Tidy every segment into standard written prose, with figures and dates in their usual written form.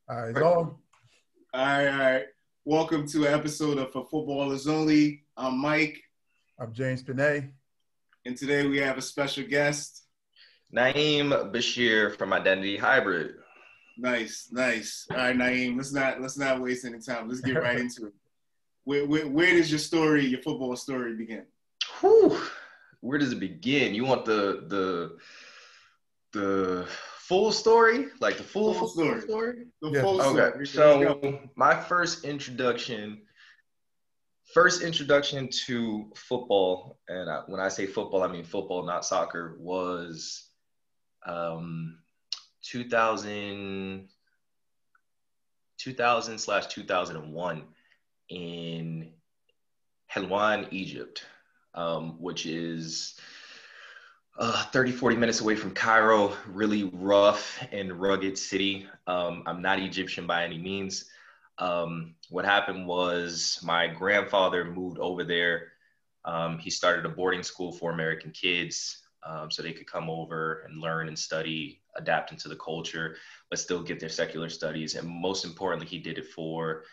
It's on. All right. Welcome to an episode of For Footballers Only. I'm Mike, I'm James Panay. and today we have a special guest. Na'im Bashir from Identity Hybrid. Nice. All right, Na'im. Let's not waste any time. Let's get right into it. Where does your football story begin? Whew. Where does it begin? You want the full story? Like the full story? The full story. Okay. So my first introduction to football, and when I say football, I mean football, not soccer, was 2000/2001 in Helwan, Egypt, which is 30-40 minutes away from Cairo. Really rough and rugged city. I'm not Egyptian by any means. What happened was my grandfather moved over there. He started a boarding school for American kids, so they could come over and learn and study, adapt into the culture, but still get their secular studies. And most importantly, he did it for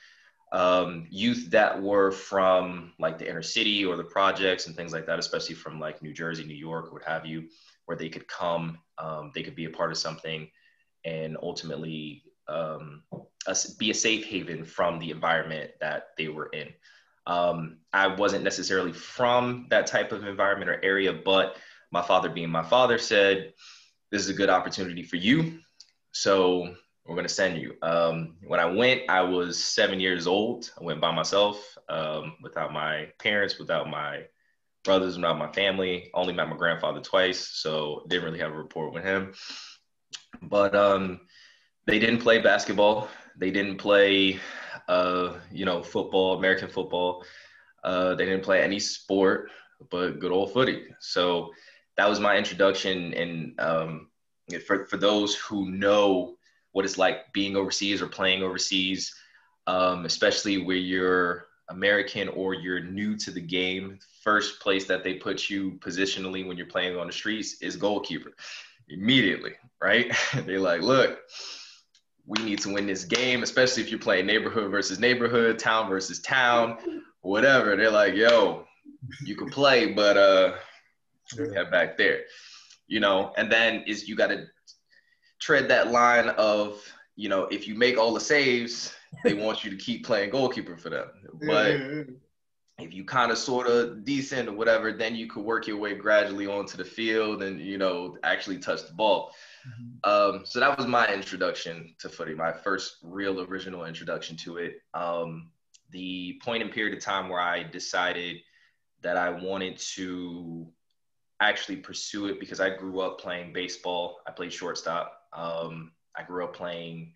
youth that were from like the inner city or the projects and things like that, especially from like New Jersey, New York, what have you, where they could come, they could be a part of something, and ultimately be a safe haven from the environment that they were in. I wasn't necessarily from that type of environment or area, but my father being my father said, this is a good opportunity for you. So we're going to send you. When I went, I was 7 years old. I went by myself, without my parents, without my brothers, without my family. Only met my grandfather twice, so didn't really have a rapport with him. But they didn't play basketball. They didn't play, football, American football. They didn't play any sport, but good old footy. So that was my introduction. And for those who know what it's like being overseas or playing overseas, especially where you're American or you're new to the game, first place that they put you positionally when you're playing on the streets is goalkeeper immediately, right? They're like, look, we need to win this game, especially if you're playing neighborhood versus neighborhood, town versus town, whatever. They're like, yo, you can play, but head back there, and then you got to tread that line of, if you make all the saves, they want you to keep playing goalkeeper for them. But if you kind of sort of decent or whatever, then you could work your way gradually onto the field and, actually touch the ball. So that was my introduction to footy, my first real original introduction to it. The point and period of time where I decided that I wanted to actually pursue it, because I grew up playing baseball. I played shortstop. I grew up playing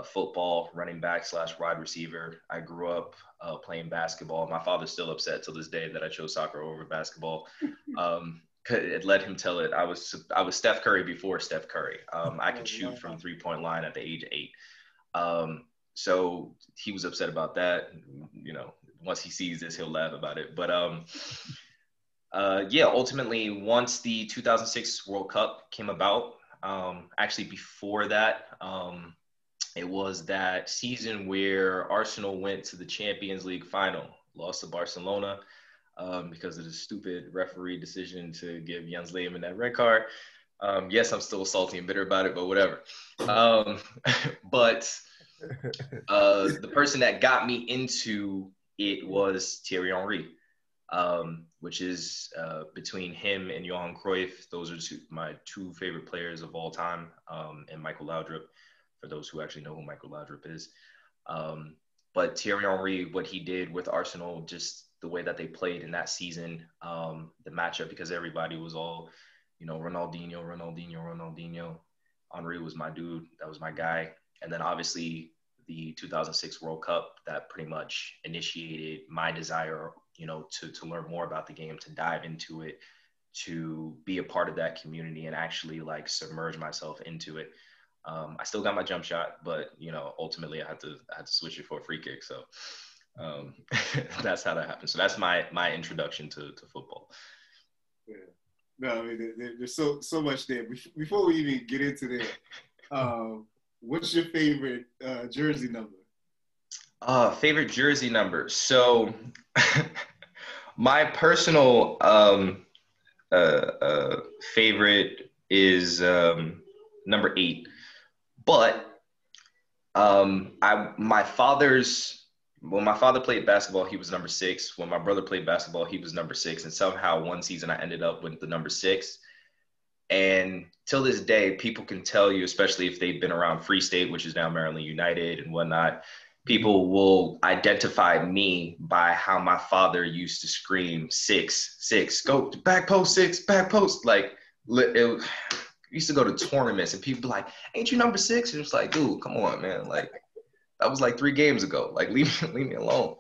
football, running back / wide receiver. I grew up playing basketball. My father's still upset till this day that I chose soccer over basketball. It let him tell it. I was Steph Curry before Steph Curry. I could shoot from 3-point line at the age of 8. So he was upset about that. Once he sees this, he'll laugh about it. But ultimately, once the 2006 World Cup came about, actually before that, it was that season where Arsenal went to the Champions League final, lost to Barcelona because of the stupid referee decision to give Jens Lehmann that red card. Yes, I'm still salty and bitter about it, but whatever. But the person that got me into it was Thierry Henry. Which is between him and Johan Cruyff. Those are my two favorite players of all time, and Michael Laudrup, for those who actually know who Michael Laudrup is. But Thierry Henry, what he did with Arsenal, just the way that they played in that season, the matchup, because everybody was all, Ronaldinho. Henry was my dude. That was my guy. And then obviously the 2006 World Cup, that pretty much initiated my desire, to learn more about the game, to dive into it, to be a part of that community and actually like submerge myself into it. I still got my jump shot, but ultimately I had to switch it for a free kick. So that's how that happened. So that's my introduction to football. Yeah. No, I mean, there's so much there. Before we even get into that, what's your favorite jersey number? Favorite jersey number. So my personal favorite is number 8. But when my father played basketball, he was number 6. When my brother played basketball, he was number 6. And somehow one season I ended up with the number 6. And till this day, people can tell you, especially if they've been around Free State, which is now Maryland United and whatnot, people will identify me by how my father used to scream 6, 6, go back post 6, back post. Like it used to go to tournaments and people be like, ain't you number 6? And it's like, dude, come on, man. Like that was like 3 games ago. Like leave me alone.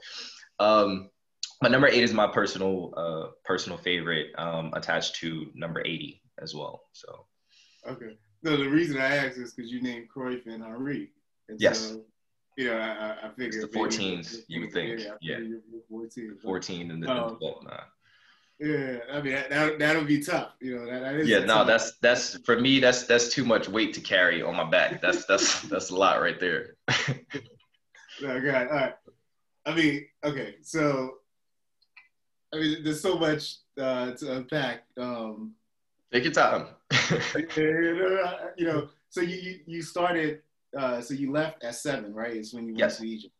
But number 8 is my personal favorite, attached to number 80 as well. So okay. No, the reason I asked is because you named Cruyff and Henry. And yes. So, I figured it's the 14s, you would think. Yeah. 14 and the 12. Nah. Yeah, I mean that'll be tough. That is. Yeah, no, that's for me. That's too much weight to carry on my back. That's a lot right there. Oh, God. All right. I mean, okay. So, there's so much to unpack. Take your time. So you started. So you left at 7, right? It's when you went to Egypt.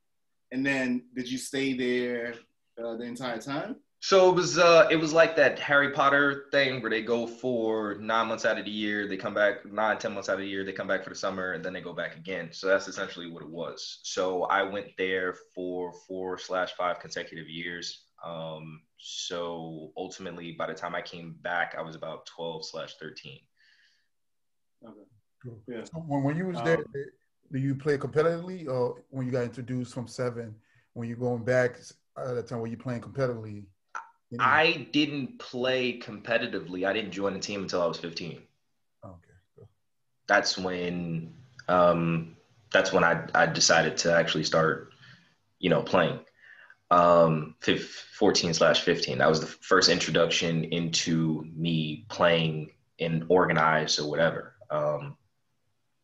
And then did you stay there the entire time? So it was like that Harry Potter thing where they go for 9 months out of the year, they come back 9, 10 months out of the year, they come back for the summer, and then they go back again. So that's essentially what it was. So I went there for 4/5 consecutive years. So ultimately, by the time I came back, I was about 12/13. Okay. Cool. Yeah. So when you was there, do you play competitively, or when you got introduced from 7, when you're going back at the time, were you playing competitively? I didn't play competitively. I didn't join the team until I was 15. Okay. Cool. That's when I decided to actually start, playing. 14/15. That was the first introduction into me playing in organized or whatever.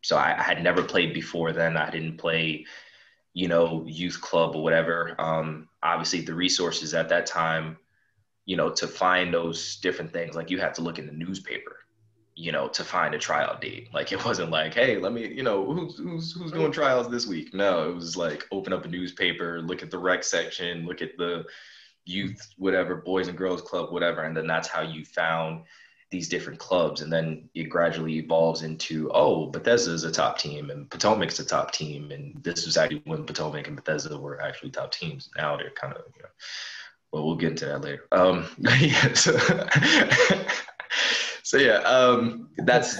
So I had never played before then. I didn't play, youth club or whatever. Obviously the resources at that time, to find those different things, like you had to look in the newspaper, to find a tryout date. Like it wasn't like, hey, let me, who's doing trials this week? No, it was like open up a newspaper, look at the rec section, look at the youth, whatever, boys and girls club, whatever. And then that's how you found these different clubs. And then it gradually evolves into, Bethesda is a top team and Potomac's a top team. And this was actually when Potomac and Bethesda were actually top teams. Now they're kind of, well, we'll get into that later. That's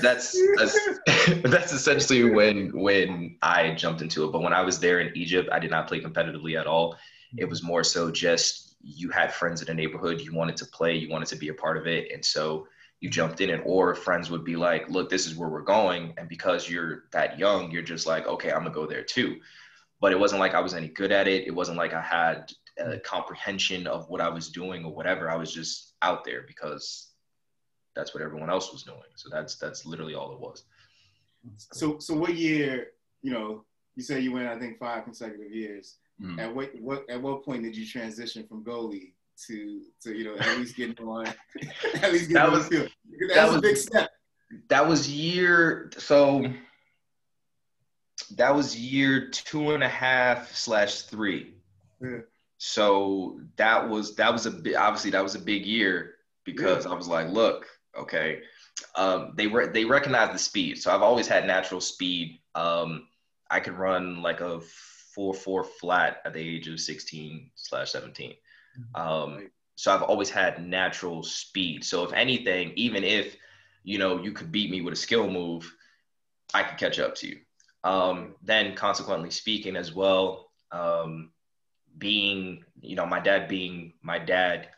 essentially when I jumped into it. But when I was there in Egypt, I did not play competitively at all. It was more so just you had friends in the neighborhood, you wanted to play, you wanted to be a part of it, and so you jumped in. And or friends would be like, look, this is where we're going, and because you're that young, you're just like, okay, I'm gonna go there too. But it wasn't like I was any good at it. It wasn't like I had a comprehension of what I was doing or whatever. I was just out there because that's what everyone else was doing. So that's literally all it was. So what year, you say you went, I think 5 consecutive years. Mm-hmm. At what point did you transition from goalie to at least getting on at least getting on the field? That was a big step. That was year 2.5/3. Yeah. So that was a big year because I was like, look, okay. They recognized the speed. So I've always had natural speed. I could run like a 4.4 flat at the age of 16/17. So I've always had natural speed. So if anything, even if, you could beat me with a skill move, I could catch up to you. Then consequently speaking as well, being, my dad being my dad,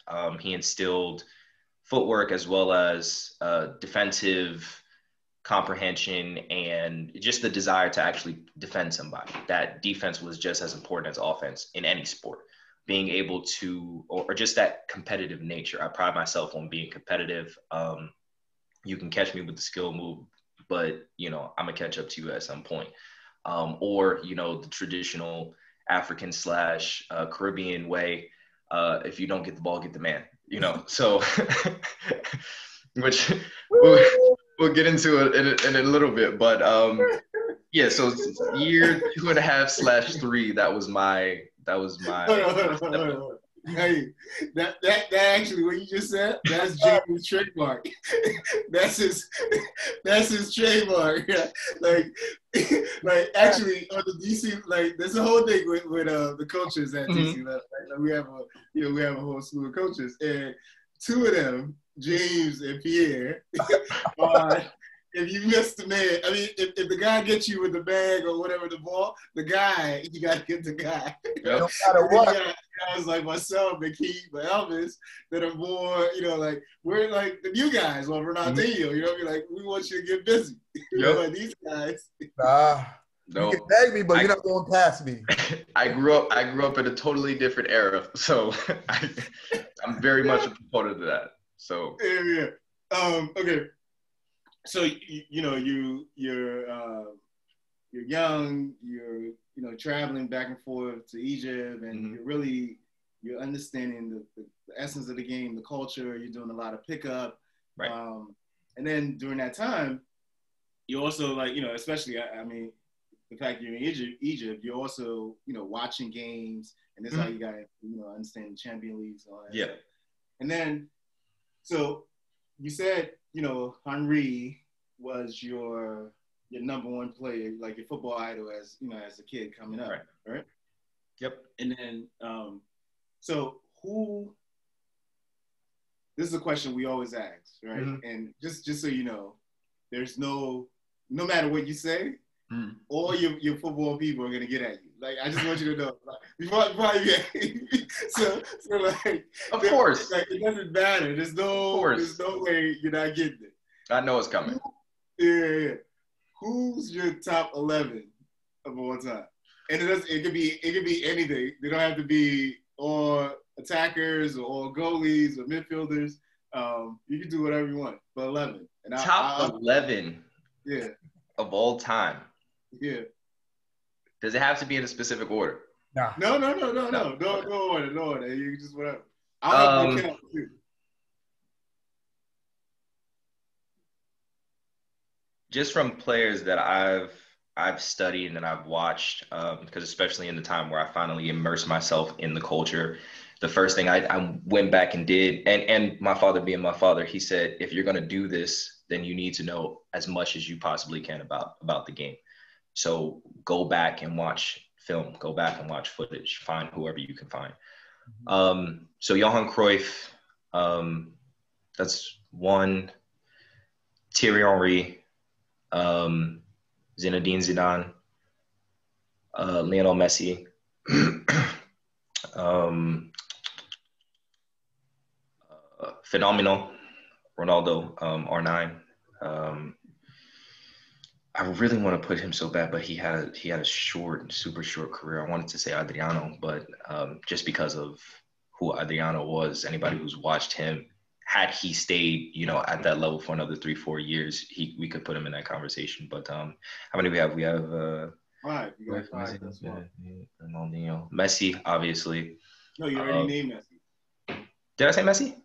he instilled footwork as well as defensive comprehension and just the desire to actually defend somebody. That defense was just as important as offense in any sport. Being able to, or just that competitive nature. I pride myself on being competitive. You can catch me with the skill move, but I'm gonna catch up to you at some point. or, you know, the traditional African slash Caribbean way. If you don't get the ball, get the man, you know? So, which we'll get into it in a little bit, but yeah, so year 2.5/3, that was my Hold on. Hey, that actually what you just said, that's Jamie's trademark. that's his trademark. like actually on the DC, like there's a whole thing with the coaches at DC. Like, we have a whole slew of coaches, and two of them, James and Pierre, are, if you miss the man, I mean, if the guy gets you with the bag or whatever, the ball, you got to get the guy. No matter what. Guys like myself, McKee, but Elvis, that are more, you know, like, we're like the new guys on Ronaldinho, you know what I mean? Like, we want you to get busy. You know, like these guys. No. You can bag me, but you're not going past me. I grew up in a totally different era, so I'm very much a proponent of that. So yeah. Okay. So you know you're young, you're traveling back and forth to Egypt, and you're understanding the essence of the game, the culture. You're doing a lot of pickup, right? And then during that time, you also, like, especially I mean, the fact you're in Egypt, you're also watching games, and this is how you got to understand the Champion Leagues and all that. Yeah. Stuff. And then, so you said Henry was your number one player, like your football idol as a kid coming up, right? Yep. And then, so who? This is a question we always ask, right? And just so you know, there's no matter what you say, all your football people are gonna get at you. Like, I just want you to know, before you get so like, of course, like, it doesn't matter. There's no way you're not getting it. I know it's coming. Yeah. Who's your top 11 of all time? And it could be anything. They don't have to be all attackers or all goalies or midfielders. You can do whatever you want. But 11. And top 11. Yeah. Of all time. Yeah. Does it have to be in a specific order? No. No order. You just whatever. I'll help you count too. Just from players that I've studied and that I've watched, because especially in the time where I finally immersed myself in the culture, the first thing I went back and did, and my father being my father, he said, if you're going to do this, then you need to know as much as you possibly can about the game. So go back and watch film, go back and watch footage, find whoever you can find. So Johan Cruyff, that's one. Thierry Henry, Zinedine Zidane, Lionel Messi, phenomenal Ronaldo, R9. I really want to put him so bad, but he had a super short career. I wanted to say Adriano, but just because of who Adriano was, anybody who's watched him, had he stayed, at that level for another 3-4 years, we could put him in that conversation. But how many we have? We have five. You got five. Ronaldinho, Messi, obviously. No, you already named Messi. Did I say Messi?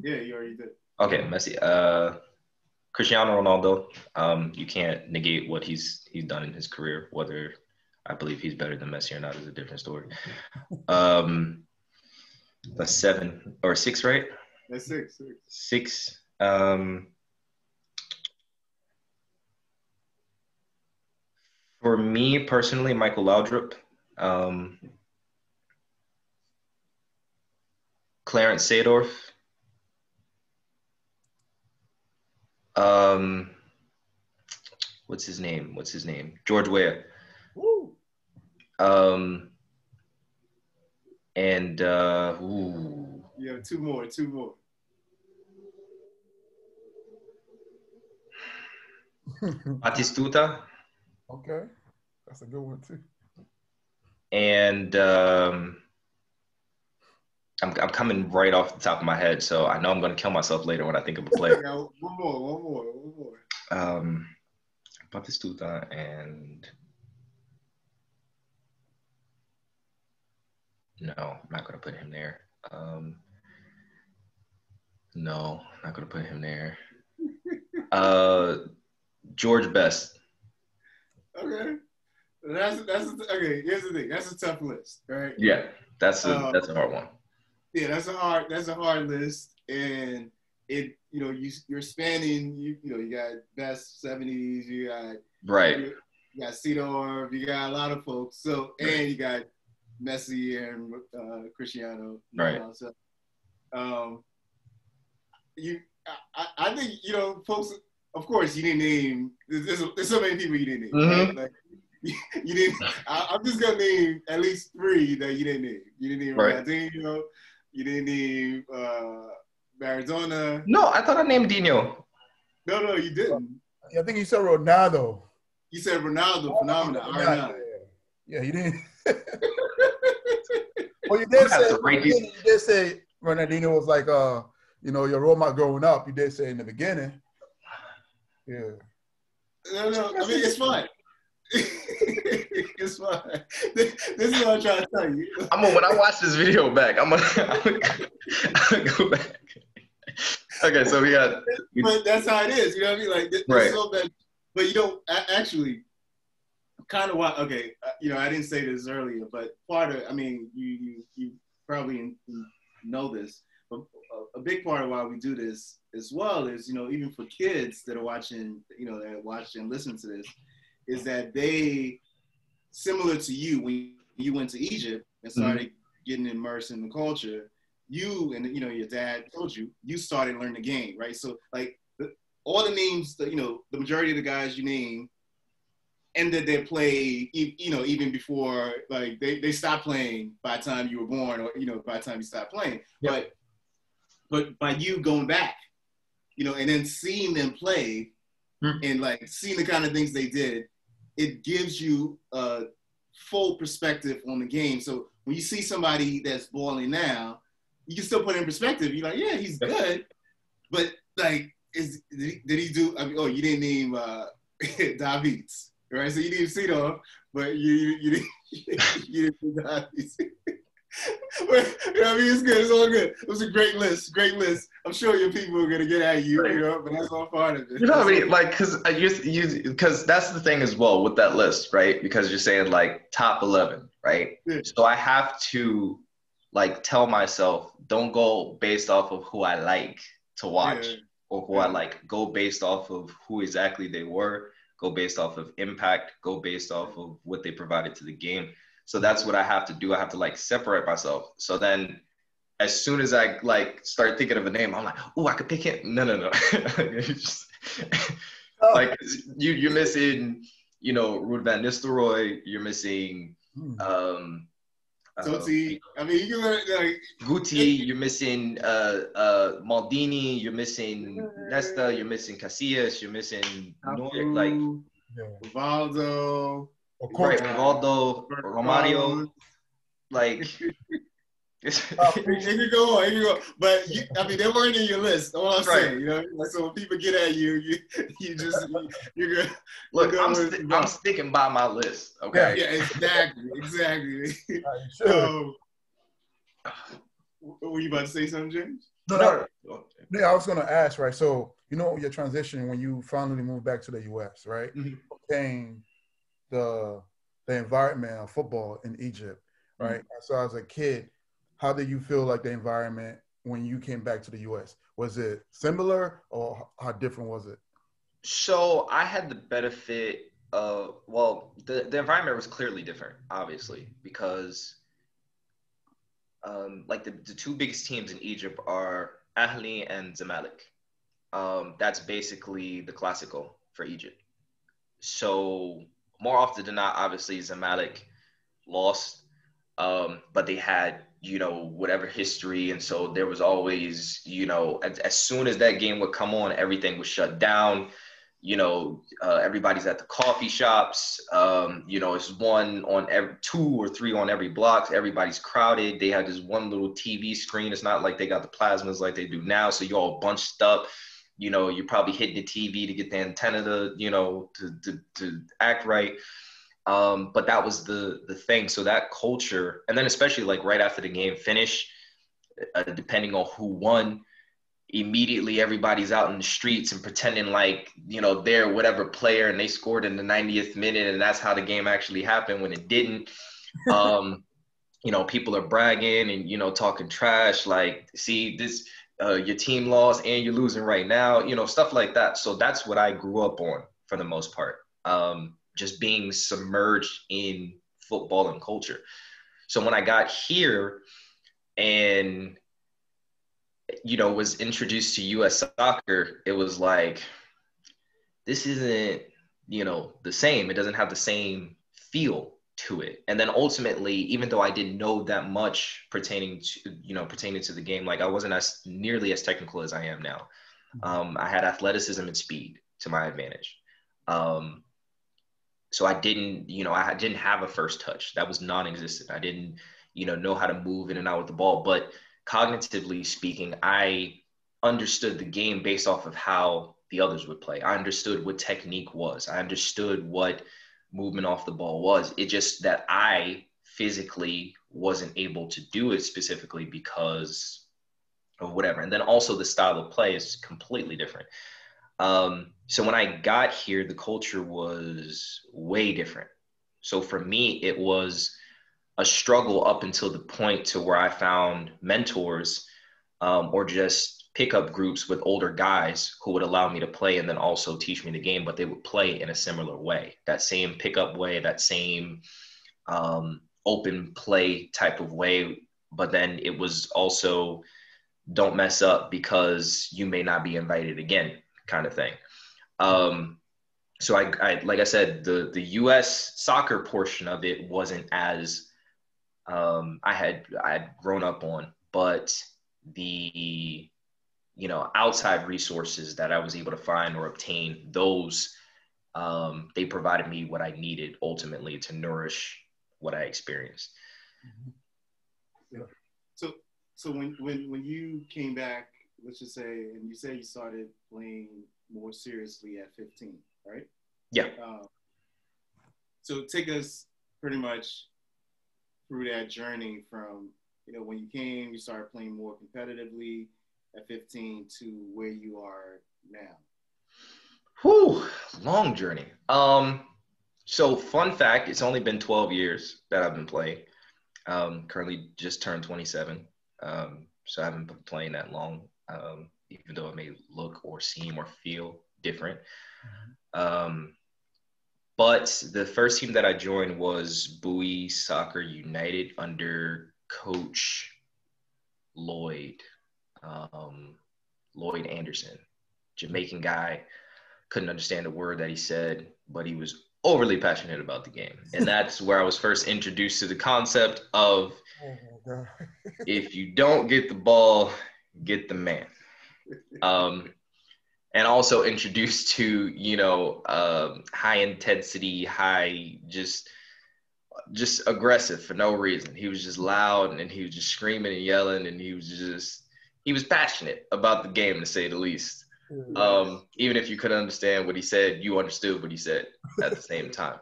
Yeah, you already did. Okay, Messi. Cristiano Ronaldo. You can't negate what he's done in his career. Whether I believe he's better than Messi or not is a different story. That's 7 or 6, right? That's 6. 6. For me personally, Michael Laudrup, Clarence Seedorf, what's his name? George Weah. Woo. And You have two more. Batistuta. Okay, that's a good one too. And I'm coming right off the top of my head, so I know I'm going to kill myself later when I think of a player. One more. Batistuta and No, I'm not going to put him there. No, I'm not going to put him there. George Best. Okay. That's okay. Here's the thing. That's a tough list, right? Yeah, that's a hard one. Yeah, that's a hard list, and it you're spanning you got Best 70s, you got right, you got Cedar, you got a lot of folks. So and you got Messi and Cristiano. Right. So I think folks. Of course, you didn't name. There's so many people you didn't name. Mm-hmm. Right? Like, you didn't. I'm just gonna name at least 3 that you didn't name. You didn't name Ronaldinho. You didn't name Maradona. No, I thought I named Dino. No, you didn't. I think you said Ronaldo. You said Ronaldo, phenomenal. R9. Yeah, you didn't. Well, you did say Ronaldinho was like your role model growing up. You did say in the beginning. Yeah. No. I mean, it's fine. It's fine. This is what I'm trying to tell you. When I watch this video back, I'm gonna go back. Okay, so we got. But that's how it is. You know what I mean? Like, right. So bad. But you don't actually. Kind of why? Okay, I didn't say this earlier, but part of, I mean, you probably know this, but a big part of why we do this as well is, even for kids that are watching, that watch and listen to this, is that they, similar to you, when you went to Egypt and started getting immersed in the culture, you and your dad told you started learning the game, right? So like all the names, the majority of the guys you name ended their play, even before, like they stopped playing by the time you were born, or by the time you stopped playing. Yep. But by you going back, and then seeing them play, and like seeing the kind of things they did, it gives you a full perspective on the game. So when you see somebody that's balling now, you can still put it in perspective. You're like, yeah, he's good, but like, did he do? I mean, you didn't name Davids. Right, so you didn't see them, but you didn't see that. But I mean, it's good. It's all good. It was a great list. I'm sure your people are gonna get at you, but that's all part of it. I mean, like, because that's the thing as well with that list, right? Because you're saying like top 11, right? Yeah. So I have to like tell myself, don't go based off of who I like to watch or who I like. Go based off of who exactly they were. Go based off of impact, go based off of what they provided to the game. So that's what I have to do. I have to like separate myself. So then as soon as I like start thinking of a name, I'm like, oh, I could pick him. No. Like you're missing, Ruud van Nistelrooy, you're missing Guti. I mean, you can like Guti, you're missing Maldini, you're missing Nesta, you're missing Casillas, you're missing Neuer, like Rivaldo, right? Rivaldo, Romario, like. It can go on. But I mean, they weren't in your list. All I'm saying, like, so when people get at you, you're good. Look, I'm sticking by my list. Okay. Yeah, exactly. Sure. Were you about to say something, James? No. Yeah, I was gonna ask, right? So your transition when you finally moved back to the U.S., right? Came the environment of football in Egypt, right? So as a kid, how did you feel like the environment when you came back to the U.S.? Was it similar or how different was it? So I had the benefit of, the environment was clearly different, obviously, because like the two biggest teams in Egypt are Ahli and Zamalek. That's basically the Classico for Egypt. So more often than not, obviously Zamalek lost, but they had whatever history. And so there was always, as soon as that game would come on, everything was shut down. Everybody's at the coffee shops. It's one on every 2 or 3 on every block. Everybody's crowded. They had this one little TV screen. It's not like they got the plasmas like they do now. So you're all bunched up. You're probably hitting the TV to get the antenna to act right. But that was the thing. So that culture, and then especially like right after the game finished, depending on who won, immediately everybody's out in the streets and pretending like, you know, they're whatever player and they scored in the 90th minute and that's how the game actually happened when it didn't. You know, people are bragging and, you know, talking trash, like, see this, your team lost and you're losing right now, you know, stuff like that. So that's what I grew up on for the most part. Just being submerged in football and culture. So when I got here and, you know, was introduced to U.S. soccer, it was like, this isn't, you know, the same. It doesn't have the same feel to it. And then ultimately, even though I didn't know that much pertaining to the game, like I wasn't as nearly as technical as I am now. I had athleticism and speed to my advantage. So I didn't have a first touch. That was non-existent. I didn't, you know how to move in and out with the ball. But cognitively speaking, I understood the game based off of how the others would play. I understood what technique was. I understood what movement off the ball was. It just that I physically wasn't able to do it specifically because of whatever. And then also the style of play is completely different. So when I got here, the culture was way different. So for me, it was a struggle up until the point to where I found mentors or just pickup groups with older guys who would allow me to play and then also teach me the game, but they would play in a similar way, that same pickup way, that same open play type of way. But then it was also don't mess up because you may not be invited again kind of thing. So I like I said, the U.S. soccer portion of it wasn't as I had grown up on, but the, you know, outside resources that I was able to find or obtain, those they provided me what I needed ultimately to nourish what I experienced. Yeah. So when you came back, let's just say, and you say you started playing more seriously at 15, right? Yeah. So take us pretty much through that journey from, you know, when you came, you started playing more competitively at 15 to where you are now. Whew, long journey. So fun fact, it's only been 12 years that I've been playing. Currently just turned 27. So I haven't been playing that long, even though it may look or seem or feel different. But the first team that I joined was Bowie Soccer United under Coach Lloyd Anderson, Jamaican guy. Couldn't understand a word that he said, but he was overly passionate about the game. And that's where I was first introduced to the concept of if you don't get the ball, get the man. And also introduced to, you know, high intensity, just aggressive for no reason. He was just loud and he was just screaming and yelling and he was passionate about the game, to say the least. Even if you couldn't understand what he said, you understood what he said at the same time.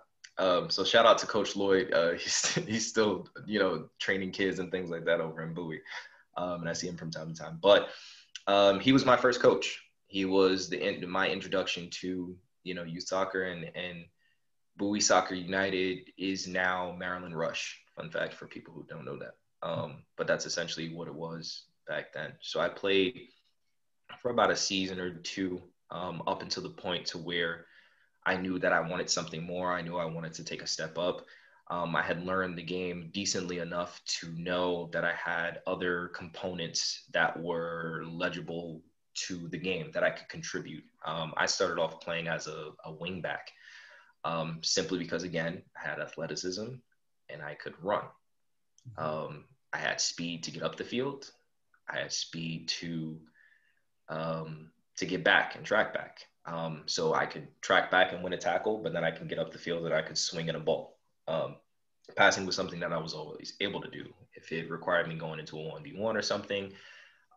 So shout out to Coach Lloyd. He's still, you know, training kids and things like that over in Bowie. And I see him from time to time. But he was my first coach. He was my introduction to, you know, youth soccer, and Bowie Soccer United is now Maryland Rush. Fun fact for people who don't know that. But that's essentially what it was back then. So I played for about a season or two, up until the point to where I knew that I wanted something more. I knew I wanted to take a step up. I had learned the game decently enough to know that I had other components that were legible to the game that I could contribute. I started off playing as a wing back, simply because, again, I had athleticism and I could run. I had speed to get up the field. I had speed to get back and track back. So I could track back and win a tackle, but then I can get up the field and I could swing at a ball. Passing was something that I was always able to do. If it required me going into a 1v1 or something,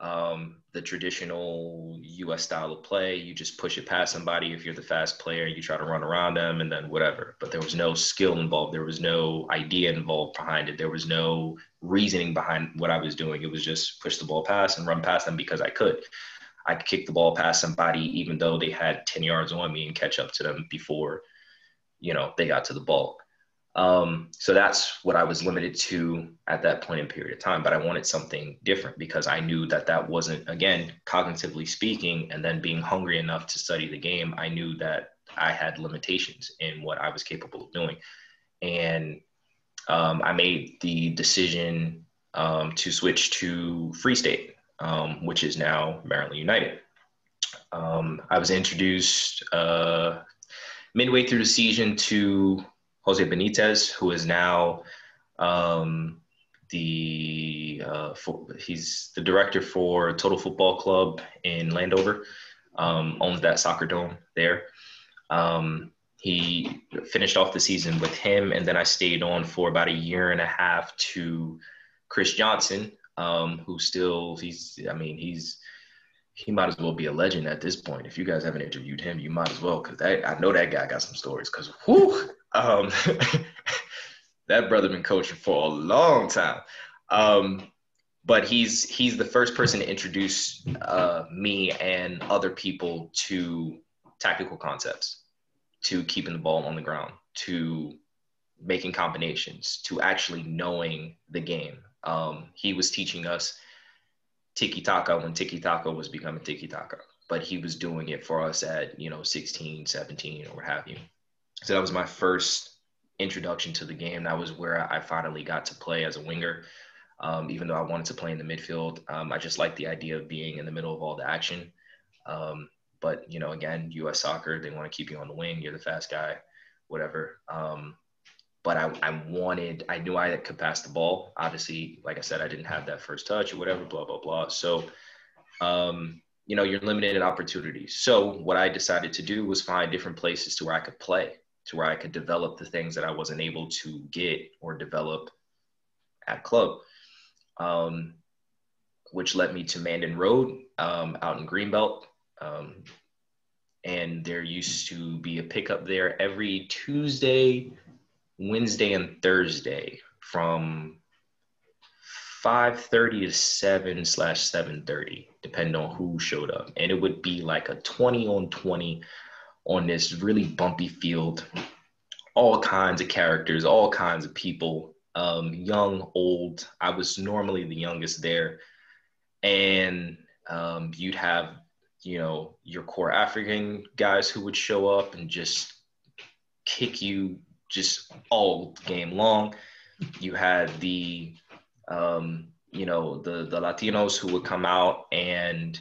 the traditional U.S. style of play. You just push it past somebody. If you're the fast player, you try to run around them and then whatever. But there was no skill involved. There was no idea involved behind it. There was no reasoning behind what I was doing. It was just push the ball past and run past them because I could. I could kick the ball past somebody even though they had 10 yards on me and catch up to them before, they got to the ball. So that's what I was limited to at that point in period of time. But I wanted something different because I knew that wasn't, again, cognitively speaking, and then being hungry enough to study the game, I knew that I had limitations in what I was capable of doing. And I made the decision to switch to Free State, which is now Maryland United. I was introduced midway through the season to Jose Benitez, who is now he's the director for Total Football Club in Landover, owns that soccer dome there. He finished off the season with him, and then I stayed on for about a year and a half to Chris Johnson, who still, he might as well be a legend at this point. If you guys haven't interviewed him, you might as well, because I know that guy got some stories, because that brother been coaching for a long time. But he's the first person to introduce me and other people to tactical concepts, to keeping the ball on the ground, to making combinations, to actually knowing the game. He was teaching us tiki-taka when tiki-taka was becoming tiki-taka, but he was doing it for us at 16, 17, or what have you. So that was my first introduction to the game. That was where I finally got to play as a winger. Even though I wanted to play in the midfield, I just liked the idea of being in the middle of all the action. But again, U.S. soccer, they want to keep you on the wing. You're the fast guy, whatever. But I knew I could pass the ball. Obviously, like I said, I didn't have that first touch or whatever, blah, blah, blah. So, you're limited in opportunities. So what I decided to do was find different places to where I could play, to where I could develop the things that I wasn't able to get or develop at club, which led me to Mandan Road out in Greenbelt. And there used to be a pickup there every Tuesday, Wednesday, and Thursday from 5:30 to 7/7:30, depending on who showed up. And it would be like a 20-on-20 on this really bumpy field, all kinds of characters, all kinds of people, young, old. I was normally the youngest there. And you'd have, your core African guys who would show up and just kick you just all game long. You had the Latinos who would come out and,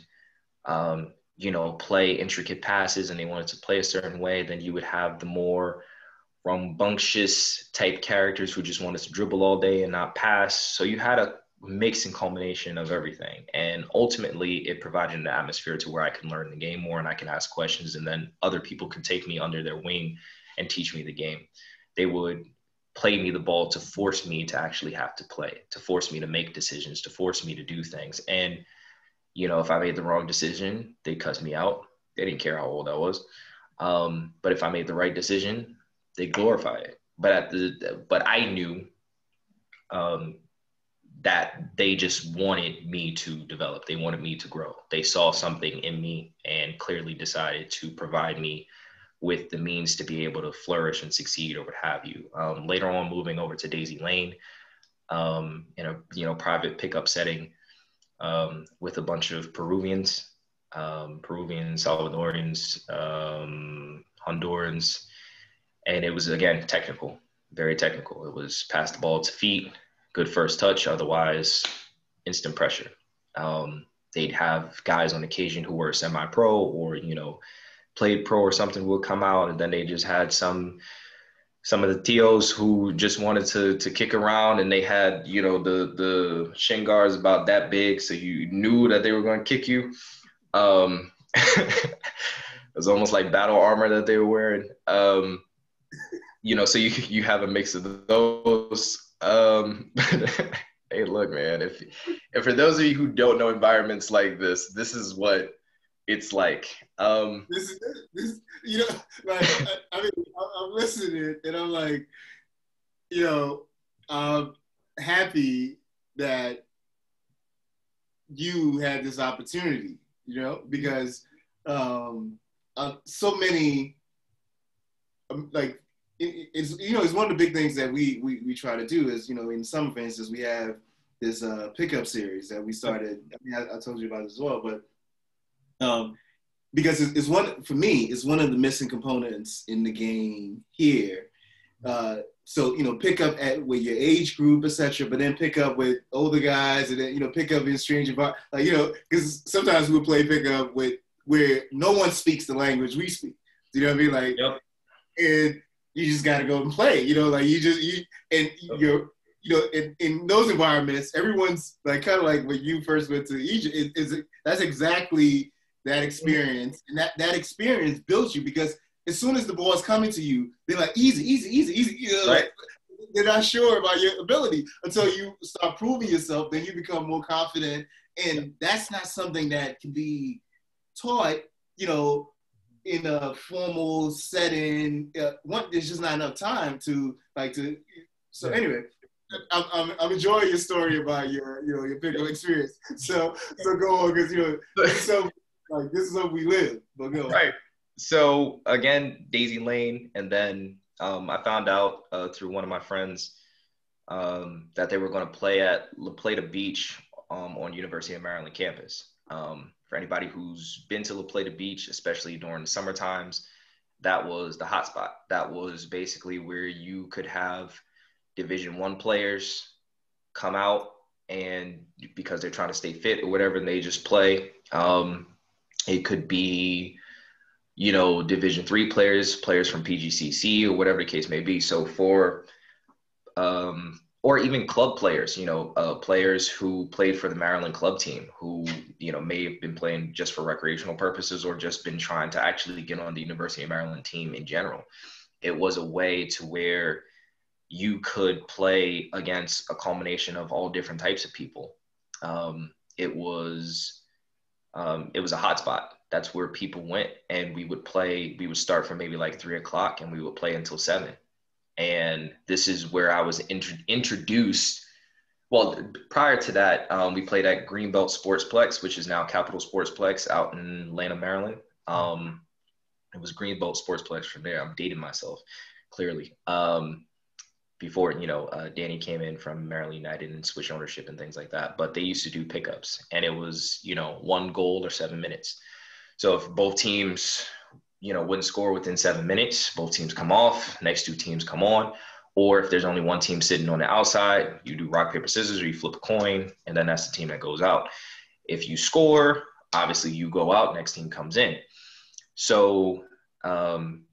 play intricate passes, and they wanted to play a certain way. Then you would have the more rambunctious type characters who just wanted to dribble all day and not pass. So you had a mix and culmination of everything. And ultimately it provided an atmosphere to where I can learn the game more and I can ask questions, and then other people can take me under their wing and teach me the game. They would play me the ball to force me to actually have to play, to force me to make decisions, to force me to do things. And, if I made the wrong decision, they cussed me out. They didn't care how old I was. But if I made the right decision, they glorify it. But I knew that they just wanted me to develop. They wanted me to grow. They saw something in me and clearly decided to provide me with the means to be able to flourish and succeed or what have you. Later on, moving over to Daisy Lane in a private pickup setting with a bunch of Peruvians, Salvadorians, Hondurans. And it was, again, technical, very technical. It was pass the ball to feet, good first touch, otherwise instant pressure. They'd have guys on occasion who were semi-pro or, played pro or something would come out, and then they just had some of the tios who just wanted to kick around, and they had, the shin guards about that big, so you knew that they were going to kick you. It was almost like battle armor that they were wearing. So you have a mix of those. Hey, look, man, if for those of you who don't know environments like this is what it's like. This is this, you know, like I mean, I'm listening and I'm like, you know, I'm happy that you had this opportunity, you know, because so many like it's you know it's one of the big things that we try to do is, you know, in summer, for instance, we have this pickup series that we started. I mean, I told you about it as well, but because it's one, for me, it's one of the missing components in the game here. So, you know, pick up with your age group, etc., but then pick up with older guys, and then, you know, pick up in strange environment, like, you know, because sometimes we'll play pick up with where no one speaks the language we speak. Do you know what I mean? Like, Yep. And you just got to go and play. You know, like you're you know, in those environments, everyone's like kind of like when you first went to Egypt. That's exactly that experience, and that experience built you, because as soon as the ball's coming to you, they're like easy. You know, Right. like, they're not sure about your ability until you start proving yourself. Then you become more confident, and that's not something that can be taught, you know, in a formal setting. There's just not enough time to like to. So anyway, I'm enjoying your story about your, you know, your pickup experience. So go on, because, you know, this is how we live. But go on. Right. So again, Daisy Lane, and then I found out through one of my friends that they were going to play at La Plata Beach on University of Maryland campus. For anybody who's been to La Plata Beach, especially during the summer times, that was the hot spot. That was basically where you could have Division I players come out, and because they're trying to stay fit or whatever, and they just play. It could be, you know, Division III players from PGCC or whatever the case may be. So for or even club players, you know, players who played for the Maryland club team who, you know, may have been playing just for recreational purposes or just been trying to actually get on the University of Maryland team in general. It was a way to where you could play against a culmination of all different types of people. It was a hot spot. That's where people went, and we would play. We would start from maybe like 3:00, and we would play until 7. And this is where I was introduced. Well, prior to that, we played at Greenbelt Sportsplex, which is now Capital Sportsplex out in Atlanta, Maryland. It was Greenbelt Sportsplex from there. I'm dating myself, clearly. Before, you know, Danny came in from Maryland United and switched ownership and things like that. But they used to do pickups, and it was, you know, 1 goal or 7 minutes. So if both teams, you know, wouldn't score within 7 minutes, both teams come off, next 2 teams come on. Or if there's only one team sitting on the outside, you do rock, paper, scissors, or you flip a coin, and then that's the team that goes out. If you score, obviously you go out, next team comes in. So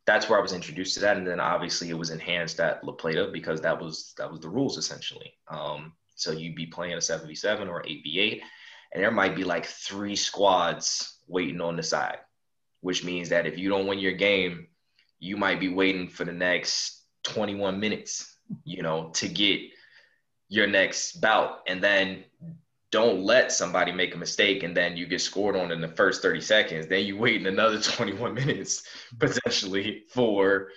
that's where I was introduced to that. And then obviously it was enhanced at La Plata because that was the rules essentially. So you'd be playing a 7v7 or 8v8, and there might be like 3 squads waiting on the side, which means that if you don't win your game, you might be waiting for the next 21 minutes, you know, to get your next bout. And then don't let somebody make a mistake and then you get scored on in the first 30 seconds. Then you wait in another 21 minutes potentially for,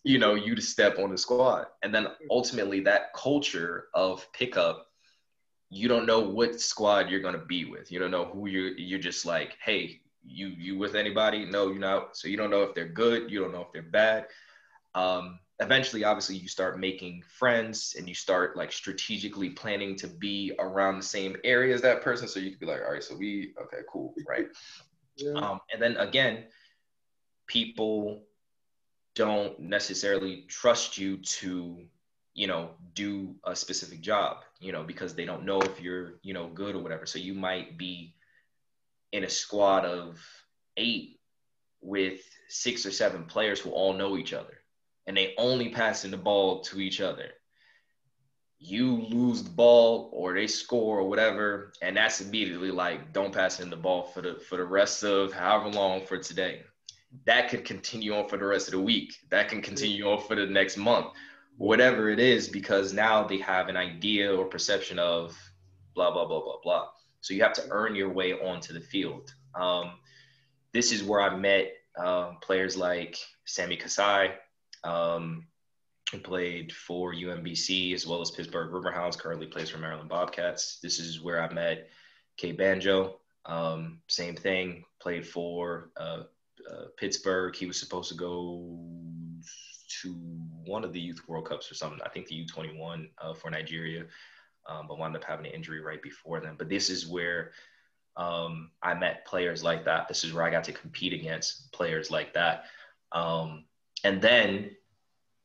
you know, you to step on the squad. And then ultimately that culture of pickup, you don't know what squad you're going to be with. You don't know who you're just like, hey, you with anybody? No, you're not. So you don't know if they're good. You don't know if they're bad. Eventually, obviously, you start making friends and you start like strategically planning to be around the same area as that person. So you could be like, all right, so okay, cool, right? Yeah. And then again, people don't necessarily trust you to, you know, do a specific job, you know, because they don't know if you're, you know, good or whatever. So you might be in a squad of 8 with 6 or 7 players who all know each other, and they only passing the ball to each other. You lose the ball or they score or whatever, and that's immediately like, don't pass in the ball for the rest of however long for today. That could continue on for the rest of the week. That can continue on for the next month. whatever it is, because now they have an idea or perception of blah, blah, blah, blah, blah. So you have to earn your way onto the field. This is where I met players like Sammy Kasai, who played for UMBC as well as Pittsburgh Riverhounds, currently plays for Maryland Bobcats. This is where I met K Banjo. Same thing, played for Pittsburgh. He was supposed to go to one of the Youth World Cups or something. I think the U21 for Nigeria, but wound up having an injury right before then. But this is where I met players like that. This is where I got to compete against players like that. And then,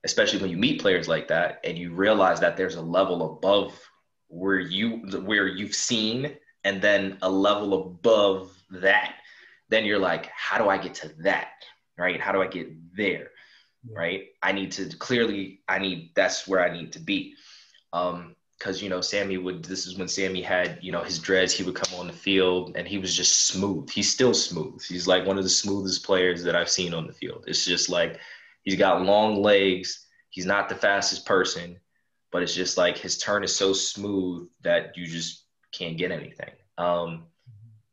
especially when you meet players like that and you realize that there's a level above where you've seen, and then a level above that, then you're like, how do I get to that, right? How do I get there, right? That's where I need to be. Because, this is when Sammy had, his dreads, he would come on the field and he was just smooth. He's still smooth. He's like one of the smoothest players that I've seen on the field. It's just like, he's got long legs. He's not the fastest person, but it's just like his turn is so smooth that you just can't get anything.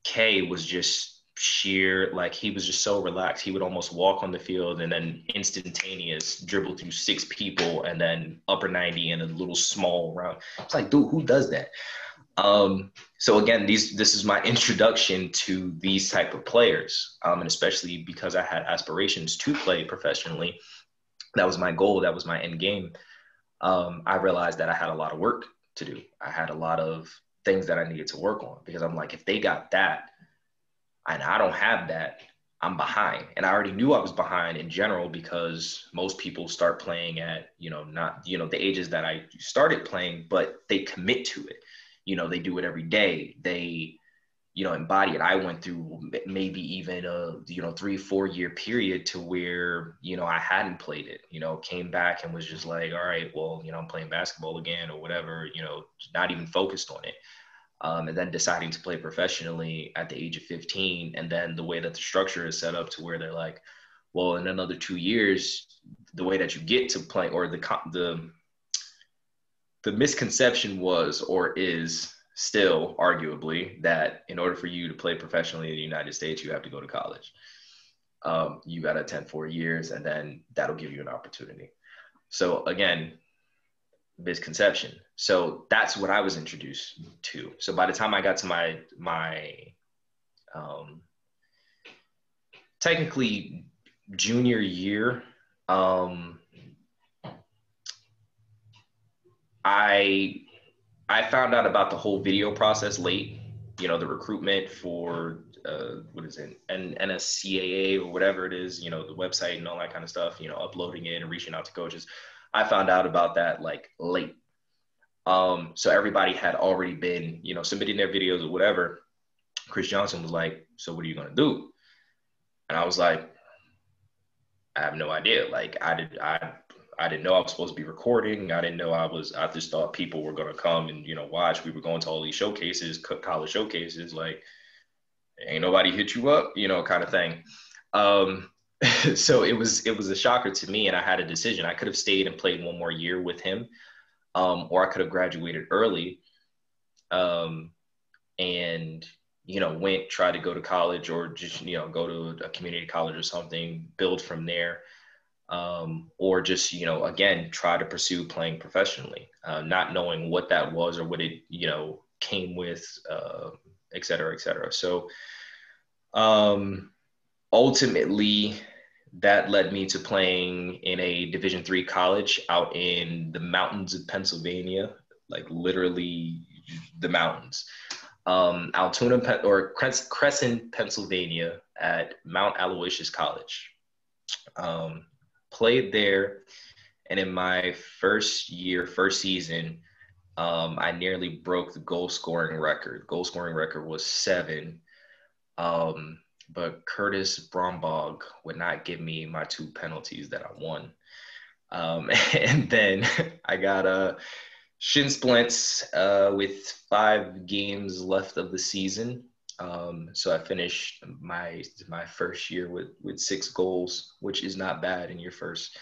K was just sheer, like he was just so relaxed. He would almost walk on the field and then instantaneous dribble through 6 people and then upper 90 in a little small round. It's like, dude, who does that? So again, this is my introduction to these type of players, and especially because I had aspirations to play professionally. That was my goal. That was my end game. I realized that I had a lot of work to do. I had a lot of things that I needed to work on, because I'm like, if they got that and I don't have that, I'm behind. And I already knew I was behind in general, because most people start playing at, not, the ages that I started playing, but they commit to it. They do it every day. They, embody it. I went through maybe even a, 3-4 year period to where, I hadn't played it, came back and was just like, all right, well, I'm playing basketball again or whatever, not even focused on it. And then deciding to play professionally at the age of 15. And then the way that the structure is set up to where they're like, well, in another 2 years, the way that you get to play, or the misconception was, or is still arguably, that in order for you to play professionally in the United States, you have to go to college. You got to attend 4 years, and then that'll give you an opportunity. So again, misconception. So that's what I was introduced to. So by the time I got to my technically junior year, I found out about the whole video process late, the recruitment for, what is it, NSCAA or whatever it is, the website and all that kind of stuff, uploading it and reaching out to coaches. I found out about that like late. So everybody had already been, submitting their videos or whatever. Chris Johnson was like, so what are you going to do? And I was like, I have no idea. Like I didn't know I was supposed to be recording. I didn't know I just thought people were going to come and, watch. We were going to all these showcases, college showcases, like ain't nobody hit you up, kind of thing. So it was a shocker to me, and I had a decision. I could have stayed and played 1 more year with him, or I could have graduated early, and tried to go to college, or just go to a community college or something, build from there, or just again try to pursue playing professionally, not knowing what that was or what it came with, et cetera, et cetera. So ultimately, that led me to playing in a Division III college out in the mountains of Pennsylvania, like literally the mountains. Altoona or Crescent, Pennsylvania, at Mount Aloysius College. Played there, and in my first season, I nearly broke the goal scoring record. Goal scoring record was 7. But Curtis Brombaugh would not give me my 2 penalties that I won. And then I got shin splints with 5 games left of the season. So I finished my first year with 6 goals, which is not bad in your first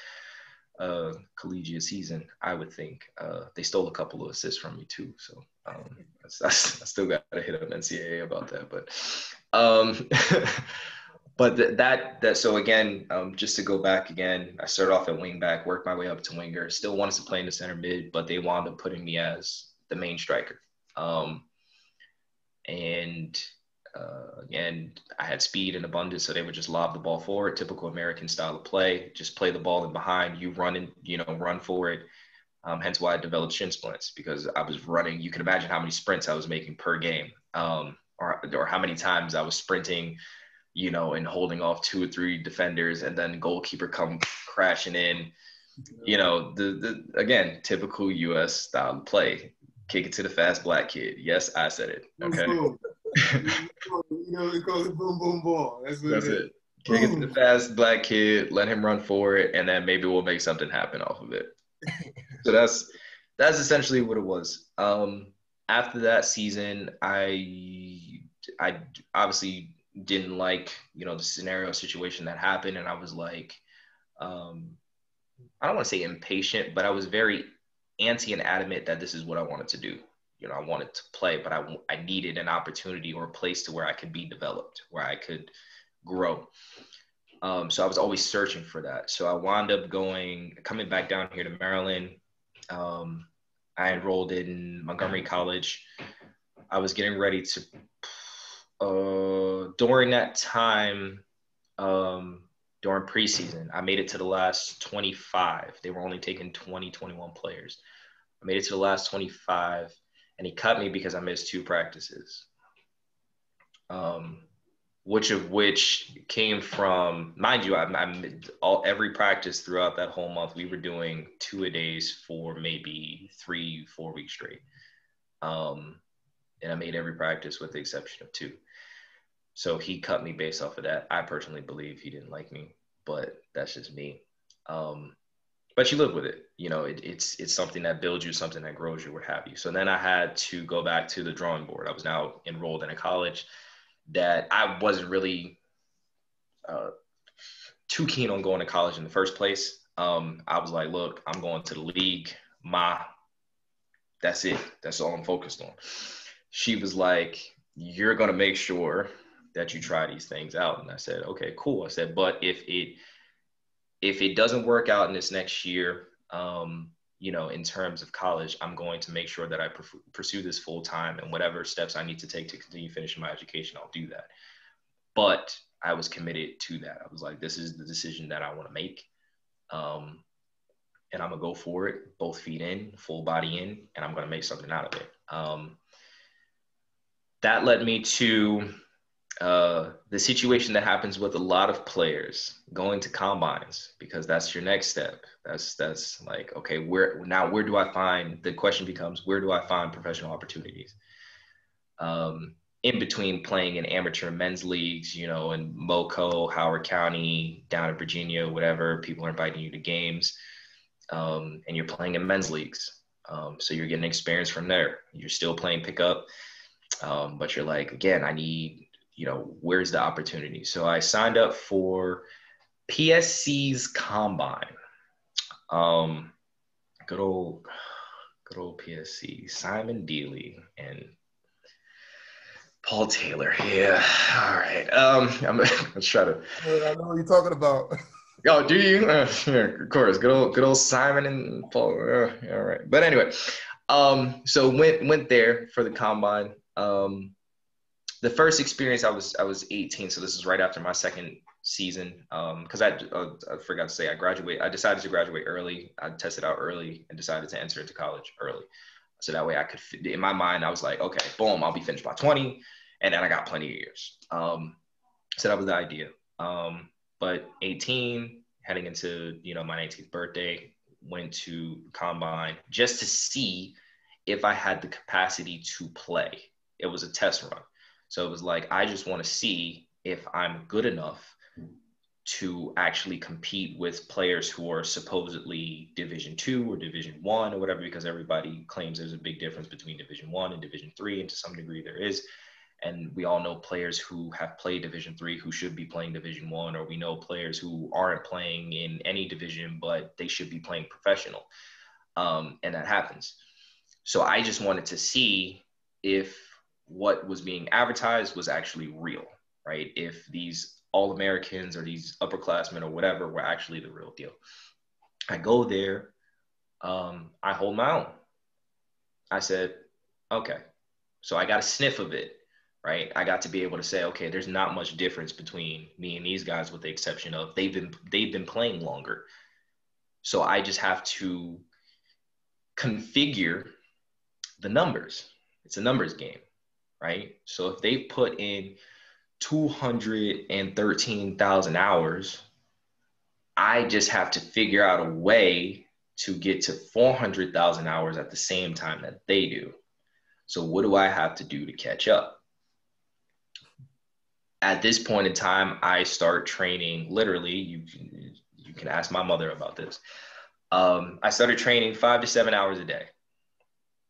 collegiate season, I would think. They stole a couple of assists from me too, so I still got to hit up NCAA about that. But that so again, just to go back again, I started off at wing back, worked my way up to winger. Still wanted to play in the center mid, but they wound up putting me as the main striker. Again, I had speed in abundance, so they would just lob the ball forward, typical American style of play. Just play the ball in behind, you run for it. Hence why I developed shin splints, because I was running. You can imagine how many sprints I was making per game, or how many times I was sprinting, and holding off 2 or 3 defenders, and then goalkeeper come crashing in. Again, typical U.S. style of play. Kick it to the fast black kid. Yes, I said it. Okay. It goes boom, boom, ball. That's it. Kick it to the fast black kid. Let him run for it, and then maybe we'll make something happen off of it. So that's essentially what it was. After that season, I obviously didn't like the scenario situation that happened, and I was like, I don't want to say impatient, but I was very antsy and adamant that this is what I wanted to do. I wanted to play, but I needed an opportunity or a place to where I could be developed, where I could grow. So I was always searching for that. So I wound up coming back down here to Maryland. I enrolled in Montgomery College. I was getting ready to, during that time, during preseason, I made it to the last 25. They were only taking 20, 21 players. I made it to the last 25, and he cut me because I missed 2 practices. Which came from, mind you, every practice throughout that whole month, we were doing 2-a-days for maybe 3-4 weeks straight. And I made every practice with the exception of 2. So he cut me based off of that. I personally believe he didn't like me, but that's just me. But you live with it. It's something that builds you, something that grows you, what have you. So then I had to go back to the drawing board. I was now enrolled in a college that I wasn't really too keen on going to college in the first place. I was like, look, I'm going to the league. That's it. That's all I'm focused on. She was like, you're going to make sure that you try these things out. And I said, okay, cool. I said, but if it doesn't work out in this next year, in terms of college, I'm going to make sure that I pursue this full time, and whatever steps I need to take to continue finishing my education, I'll do that. But I was committed to that. I was like, this is the decision that I want to make. And I'm going to go for it, both feet in, full body in, and I'm going to make something out of it. That led me to the situation that happens with a lot of players going to combines, because that's your next step. That's like, okay, where do I find, the question becomes, where do I find professional opportunities? In between playing in amateur men's leagues, in Moco, Howard County, down in Virginia, whatever, people are inviting you to games, and you're playing in men's leagues. So you're getting experience from there. You're still playing pickup, but you're like, again, I need, where's the opportunity? So I signed up for PSC's combine. Good old PSC, Simon Dealey and Paul Taylor. Yeah. All right. Let's try to. I know what you're talking about. Oh, do you? Yeah, of course. Good old Simon and Paul. All right. But anyway, so went there for the combine. The first experience, I was 18, so this is right after my second season. Because I forgot to say, I decided to graduate early. I tested out early and decided to enter into college early. So that way I could, in my mind, I was like, okay, boom, I'll be finished by 20, and then I got plenty of years. So that was the idea. But 18, heading into, my 19th birthday, went to combine just to see if I had the capacity to play. It was a test run. So it was like, I just want to see if I'm good enough to actually compete with players who are supposedly Division II or Division I or whatever, because everybody claims there's a big difference between Division I and Division III, and to some degree there is. And we all know players who have played Division III who should be playing Division I, or we know players who aren't playing in any division, but they should be playing professional. And that happens. So I just wanted to see if what was being advertised was actually real, right? If these All-Americans or these upperclassmen or whatever were actually the real deal. I go there, I hold my own. I said, okay. So I got a sniff of it, right? I got to be able to say, okay, there's not much difference between me and these guys, with the exception of they've been playing longer. So I just have to configure the numbers. It's a numbers game, right? So if they put in 213,000 hours, I just have to figure out a way to get to 400,000 hours at the same time that they do. So what do I have to do to catch up? At this point in time, I start training, literally, you can ask my mother about this. I started training 5 to 7 hours a day.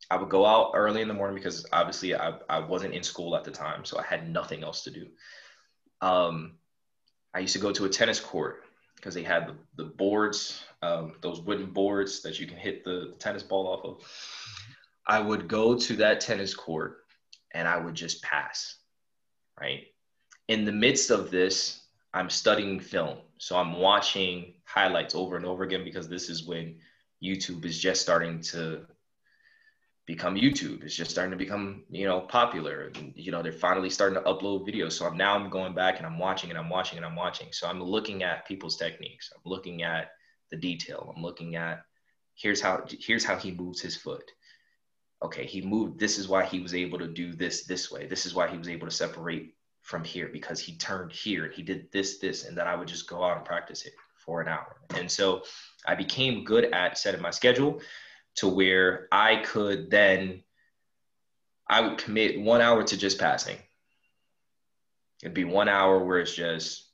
I would go out early in the morning because obviously I wasn't in school at the time, so I had nothing else to do. I used to go to a tennis court because they had the boards, those wooden boards that you can hit the tennis ball off of. I would go to that tennis court and I would just pass, right? In the midst of this, I'm studying film. So I'm watching highlights over and over again, because this is when YouTube is just starting to become YouTube. It's just starting to become, popular. And, they're finally starting to upload videos. So I'm going back and I'm watching and I'm watching and I'm watching. So I'm looking at people's techniques. I'm looking at the detail. I'm looking at, here's how he moves his foot. Okay, he moved. This is why he was able to do this way. This is why he was able to separate from here, because he turned here and he did this, and then I would just go out and practice it for an hour. And so I became good at setting my schedule to where I would commit 1 hour to just passing. It'd be 1 hour where it's just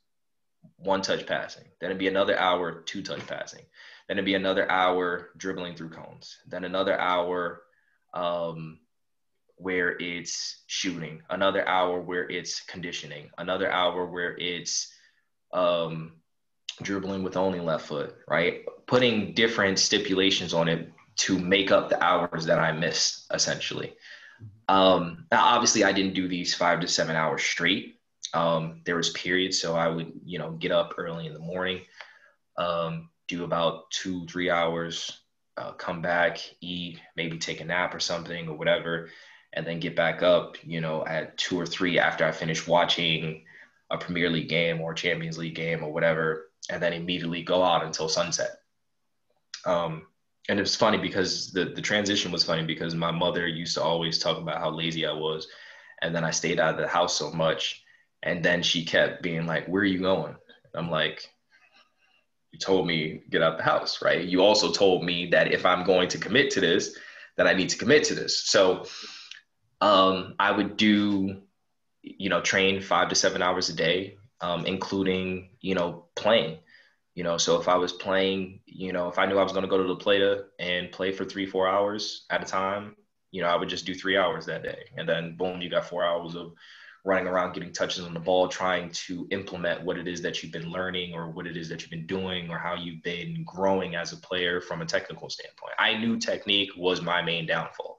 one touch passing. Then it'd be another hour, 2 touch passing. Then it'd be another hour dribbling through cones. Then another hour where it's shooting, another hour where it's conditioning, another hour where it's dribbling with only left foot, right? Putting different stipulations on it to make up the hours that I missed, essentially. Now, obviously, I didn't do these 5 to 7 hours straight. There was periods, so I would, get up early in the morning, do about 2-3 hours, come back, eat, maybe take a nap or something or whatever, and then get back up, at 2 or 3 after I finish watching a Premier League game or Champions League game or whatever, and then immediately go out until sunset. And it was funny because the transition was funny because my mother used to always talk about how lazy I was. And then I stayed out of the house so much. And then she kept being like, where are you going? I'm like, you told me get out the house, right? You also told me that if I'm going to commit to this, that I need to commit to this. So I would do, train 5 to 7 hours a day, including, playing. So if I was playing, if I knew I was going to go to the Plata and play for 3-4 hours at a time, I would just do 3 hours that day. And then boom, you got 4 hours of running around, getting touches on the ball, trying to implement what it is that you've been learning or what it is that you've been doing or how you've been growing as a player from a technical standpoint. I knew technique was my main downfall.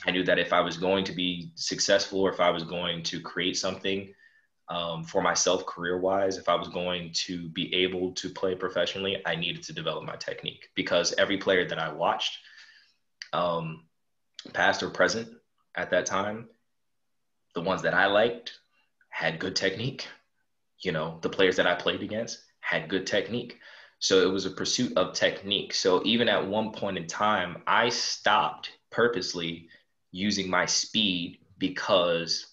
I knew that if I was going to be successful or if I was going to create something for myself career-wise, if I was going to be able to play professionally, I needed to develop my technique, because every player that I watched, past or present at that time, the ones that I liked had good technique. The players that I played against had good technique. So it was a pursuit of technique. So even at one point in time, I stopped purposely using my speed because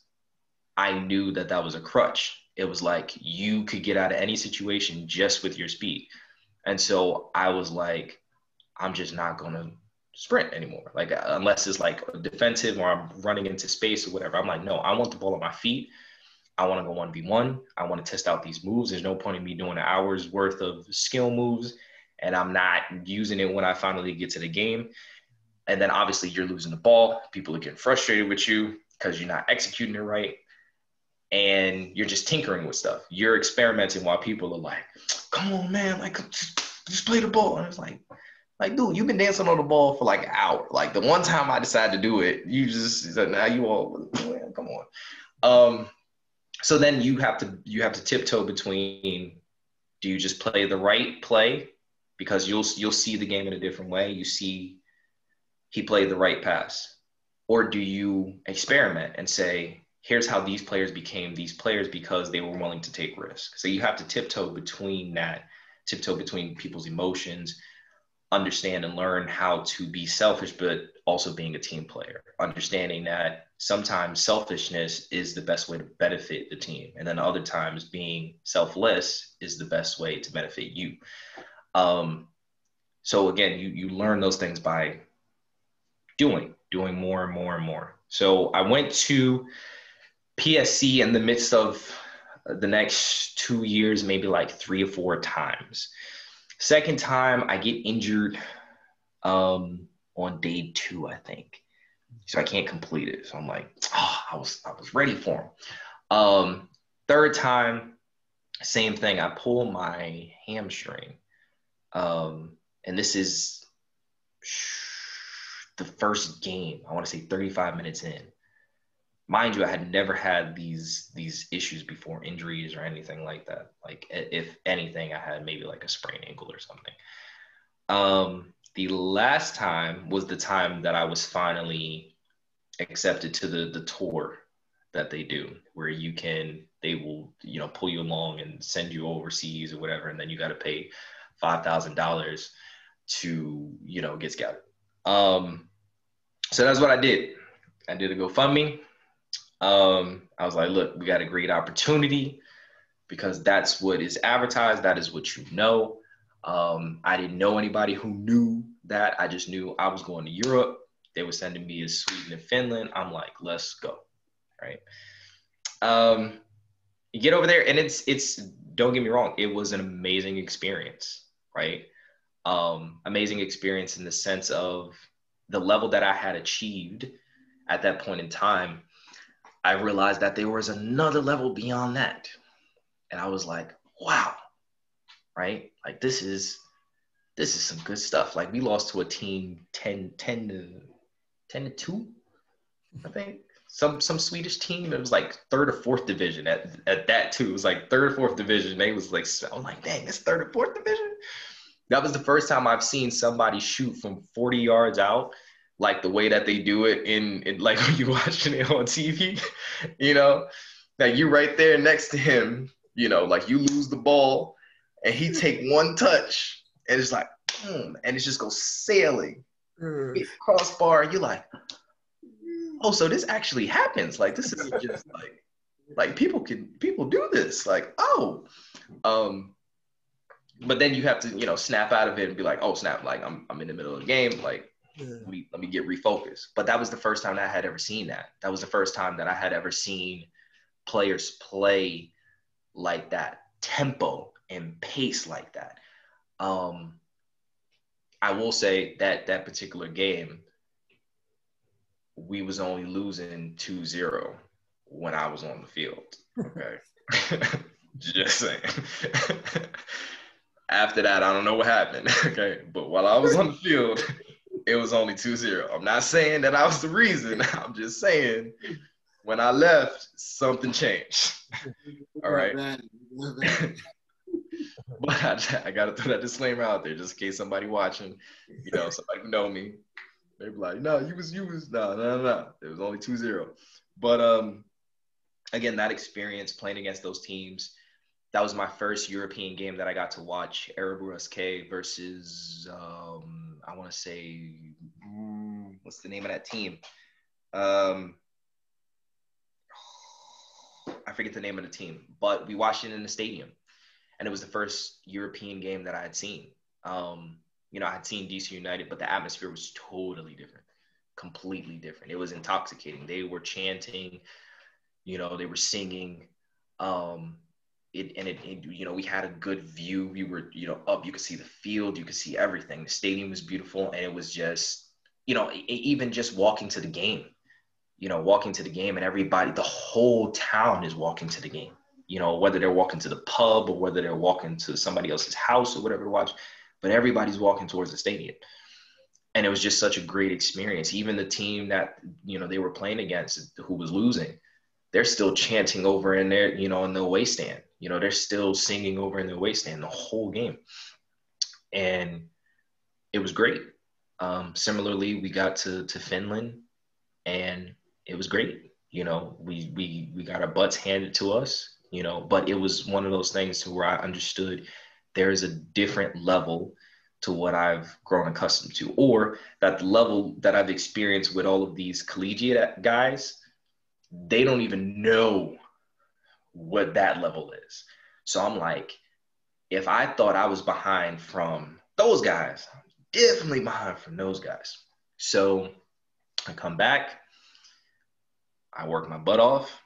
I knew that that was a crutch. It was like you could get out of any situation just with your speed. And so I was like, I'm just not going to sprint anymore. Like, unless it's like defensive or I'm running into space or whatever. I'm like, no, I want the ball at my feet. I want to go 1v1. I want to test out these moves. There's no point in me doing an hour's worth of skill moves and I'm not using it when I finally get to the game. And then obviously you're losing the ball. People are getting frustrated with you because you're not executing it right. And you're just tinkering with stuff. You're experimenting while people are like, come on, man, like, just play the ball. And it's like, dude, you've been dancing on the ball for like an hour. Like the one time I decided to do it, you just said, now you all, man, come on. So then you have to tiptoe between, do you just play the right play? Because you'll see the game in a different way. You see he played the right pass. Or do you experiment and say, here's how these players became these players because they were willing to take risks. So you have to tiptoe between people's emotions, understand and learn how to be selfish, but also being a team player, understanding that sometimes selfishness is the best way to benefit the team. And then other times being selfless is the best way to benefit you. So again, you learn those things by doing more and more and more. So I went to PSC in the midst of the next 2 years, maybe like 3 or 4 times. Second time I get injured on day 2, I think. So I can't complete it. So I'm like, I was ready for him. Third time, same thing. I pull my hamstring. And this is the first game, I want to say 35 minutes in. Mind you, I had never had these issues before, injuries or anything like that. Like if anything, I had maybe like a sprained ankle or something. The last time was the time that I was finally accepted to the tour that they do, where they will, pull you along and send you overseas or whatever. And then you got to pay $5,000 to, get scouted. So that's what I did. I did a GoFundMe. I was like, look, we got a great opportunity because that's what is advertised. That is what you know. I didn't know anybody who knew that. I just knew I was going to Europe. They were sending me to Sweden and Finland. I'm like, let's go. Right. You get over there and it's, don't get me wrong. It was an amazing experience. Right. Amazing experience in the sense of the level that I had achieved at that point in time. I realized that there was another level beyond that. And I was like, wow, right? Like this is some good stuff. Like we lost to a team 10 to 2, I think. Some Swedish team that was like 3rd or 4th division at that too. It was like 3rd or 4th division. They was like, I'm like, dang, it's 3rd or 4th division. That was the first time I've seen somebody shoot from 40 yards out, like the way that they do it in like when you watching it on TV, like you right there next to him, like you lose the ball and he take one touch and it's like, boom, and it just goes sailing. Crossbar, you're like, oh, so this actually happens. Like this is just like people do this. Like, oh, but then you have to, snap out of it and be like, oh, snap, like I'm in the middle of the game, like. Yeah. Let me get refocused. But that was the first time that I had ever seen that. That was the first time that I had ever seen players play like that, tempo and pace like that. I will say that that particular game, we was only losing 2-0 when I was on the field. Okay. Just saying. After that, I don't know what happened. Okay. But while I was on the field, it was only 2-0. I'm not saying that I was the reason. I'm just saying when I left, something changed. All right. But I got to throw that disclaimer out there just in case somebody watching, somebody who know me, they be like, no, you was, no. It was only 2-0. But again, that experience playing against those teams, that was my first European game that I got to watch. Erebor SK versus, I want to say, what's the name of that team? I forget the name of the team, but we watched it in the stadium. And it was the first European game that I had seen. I had seen DC United, but the atmosphere was totally different, completely different. It was intoxicating. They were chanting, they were singing. We had a good view. We were, up, you could see the field, you could see everything. The stadium was beautiful. And it was just, even just walking to the game, walking to the game, and everybody, the whole town is walking to the game, whether they're walking to the pub or whether they're walking to somebody else's house or whatever to watch, but everybody's walking towards the stadium. And it was just such a great experience. Even the team that, they were playing against who was losing, they're still chanting over in their, in the away stand. They're still singing over in the away stand the whole game. And it was great. Similarly, we got to Finland, and it was great. We got our butts handed to us, but it was one of those things where I understood there is a different level to what I've grown accustomed to, or that the level that I've experienced with all of these collegiate guys, they don't even know what that level is. So I'm like, if I thought I was behind from those guys, I'm definitely behind from those guys. So I come back, I work my butt off.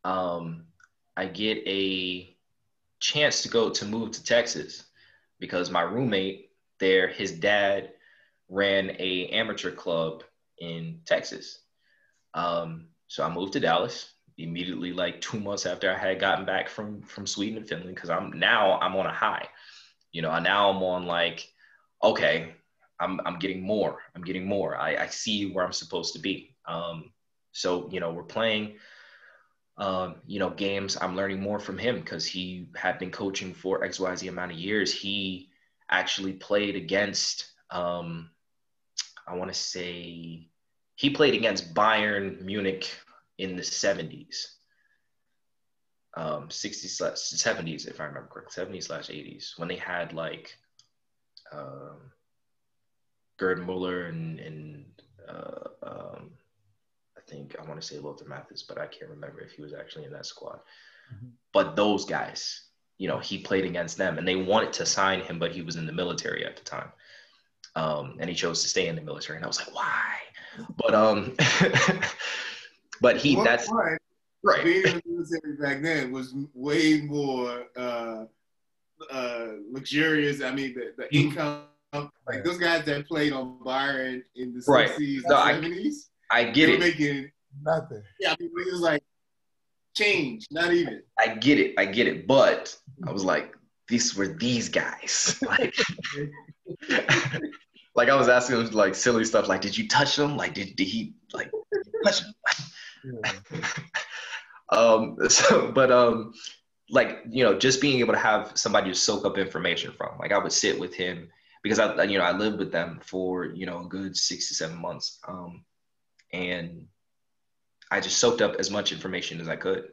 I get a chance to move to Texas because my roommate there, his dad ran a amateur club in Texas. So I moved to Dallas immediately, like 2 months after I had gotten back from Sweden and Finland, because I'm on a high. Now I'm on like, okay, I'm getting more. I see where I'm supposed to be. So, we're playing, games. I'm learning more from him because he had been coaching for XYZ amount of years. He actually played against, I want to say, he played against Bayern Munich in the 70s, 60s, 70s, if I remember correctly, 70s/80s, when they had like Gerd Muller and I think, I want to say Lothar Matthäus, but I can't remember if he was actually in that squad. Mm-hmm. But those guys, he played against them, and they wanted to sign him, but he was in the military at the time. And he chose to stay in the military, and I was like, why? But but that's why? Right. Being in the military back then was way more luxurious. I mean, the income, like those guys that played on Bayern in the 60s, no, 70s. I get it. Making nothing. Yeah, I mean, it was like change, not even. I get it. But I was like, these were these guys. Like I was asking him like silly stuff, like, did you touch him? Like, did he like touch him? Like, just being able to have somebody to soak up information from. Like I would sit with him because I lived with them for, a good 6 to 7 months. And I just soaked up as much information as I could,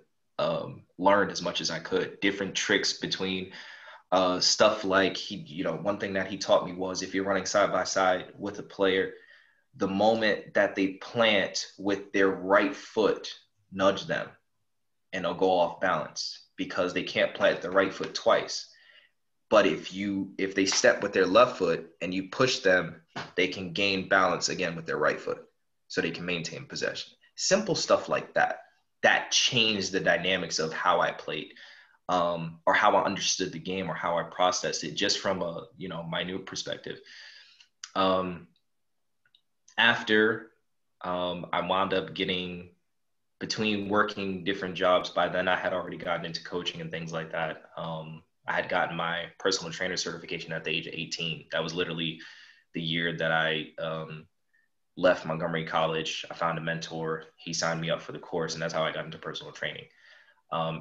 learned as much as I could, different tricks between stuff like one thing that he taught me was if you're running side by side with a player, the moment that they plant with their right foot, nudge them and they'll go off balance because they can't plant the right foot twice. But if they step with their left foot and you push them, they can gain balance again with their right foot so they can maintain possession. Simple stuff like that changed the dynamics of how I played, or how I understood the game or how I processed it just from a, minute perspective. After I wound up getting between working different jobs, by then I had already gotten into coaching and things like that. I had gotten my personal trainer certification at the age of 18. That was literally the year that I left Montgomery College. I found a mentor. He signed me up for the course, and that's how I got into personal training.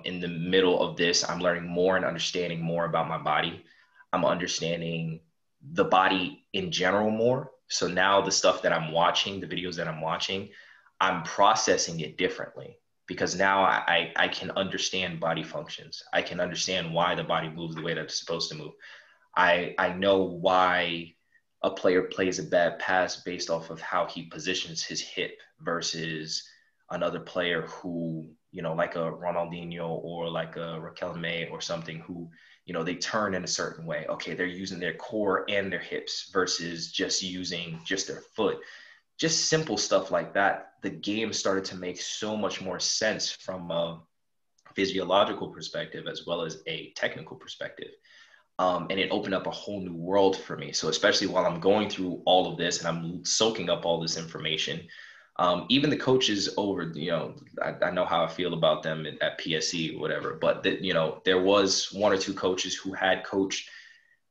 In the middle of this, I'm learning more and understanding more about my body. I'm understanding the body in general more. So now the stuff that I'm watching, the videos that I'm watching, I'm processing it differently because now I can understand body functions. I can understand why the body moves the way that it's supposed to move. I know why a player plays a bad pass based off of how he positions his hip versus another player who, like a Ronaldinho or like a Riquelme or something who, they turn in a certain way. Okay, they're using their core and their hips versus just using just their foot. Just simple stuff like that. The game started to make so much more sense from a physiological perspective as well as a technical perspective. And it opened up a whole new world for me. So especially while I'm going through all of this and I'm soaking up all this information, Even the coaches over, I know how I feel about them at PSC or whatever, but there was one or two coaches who had coached,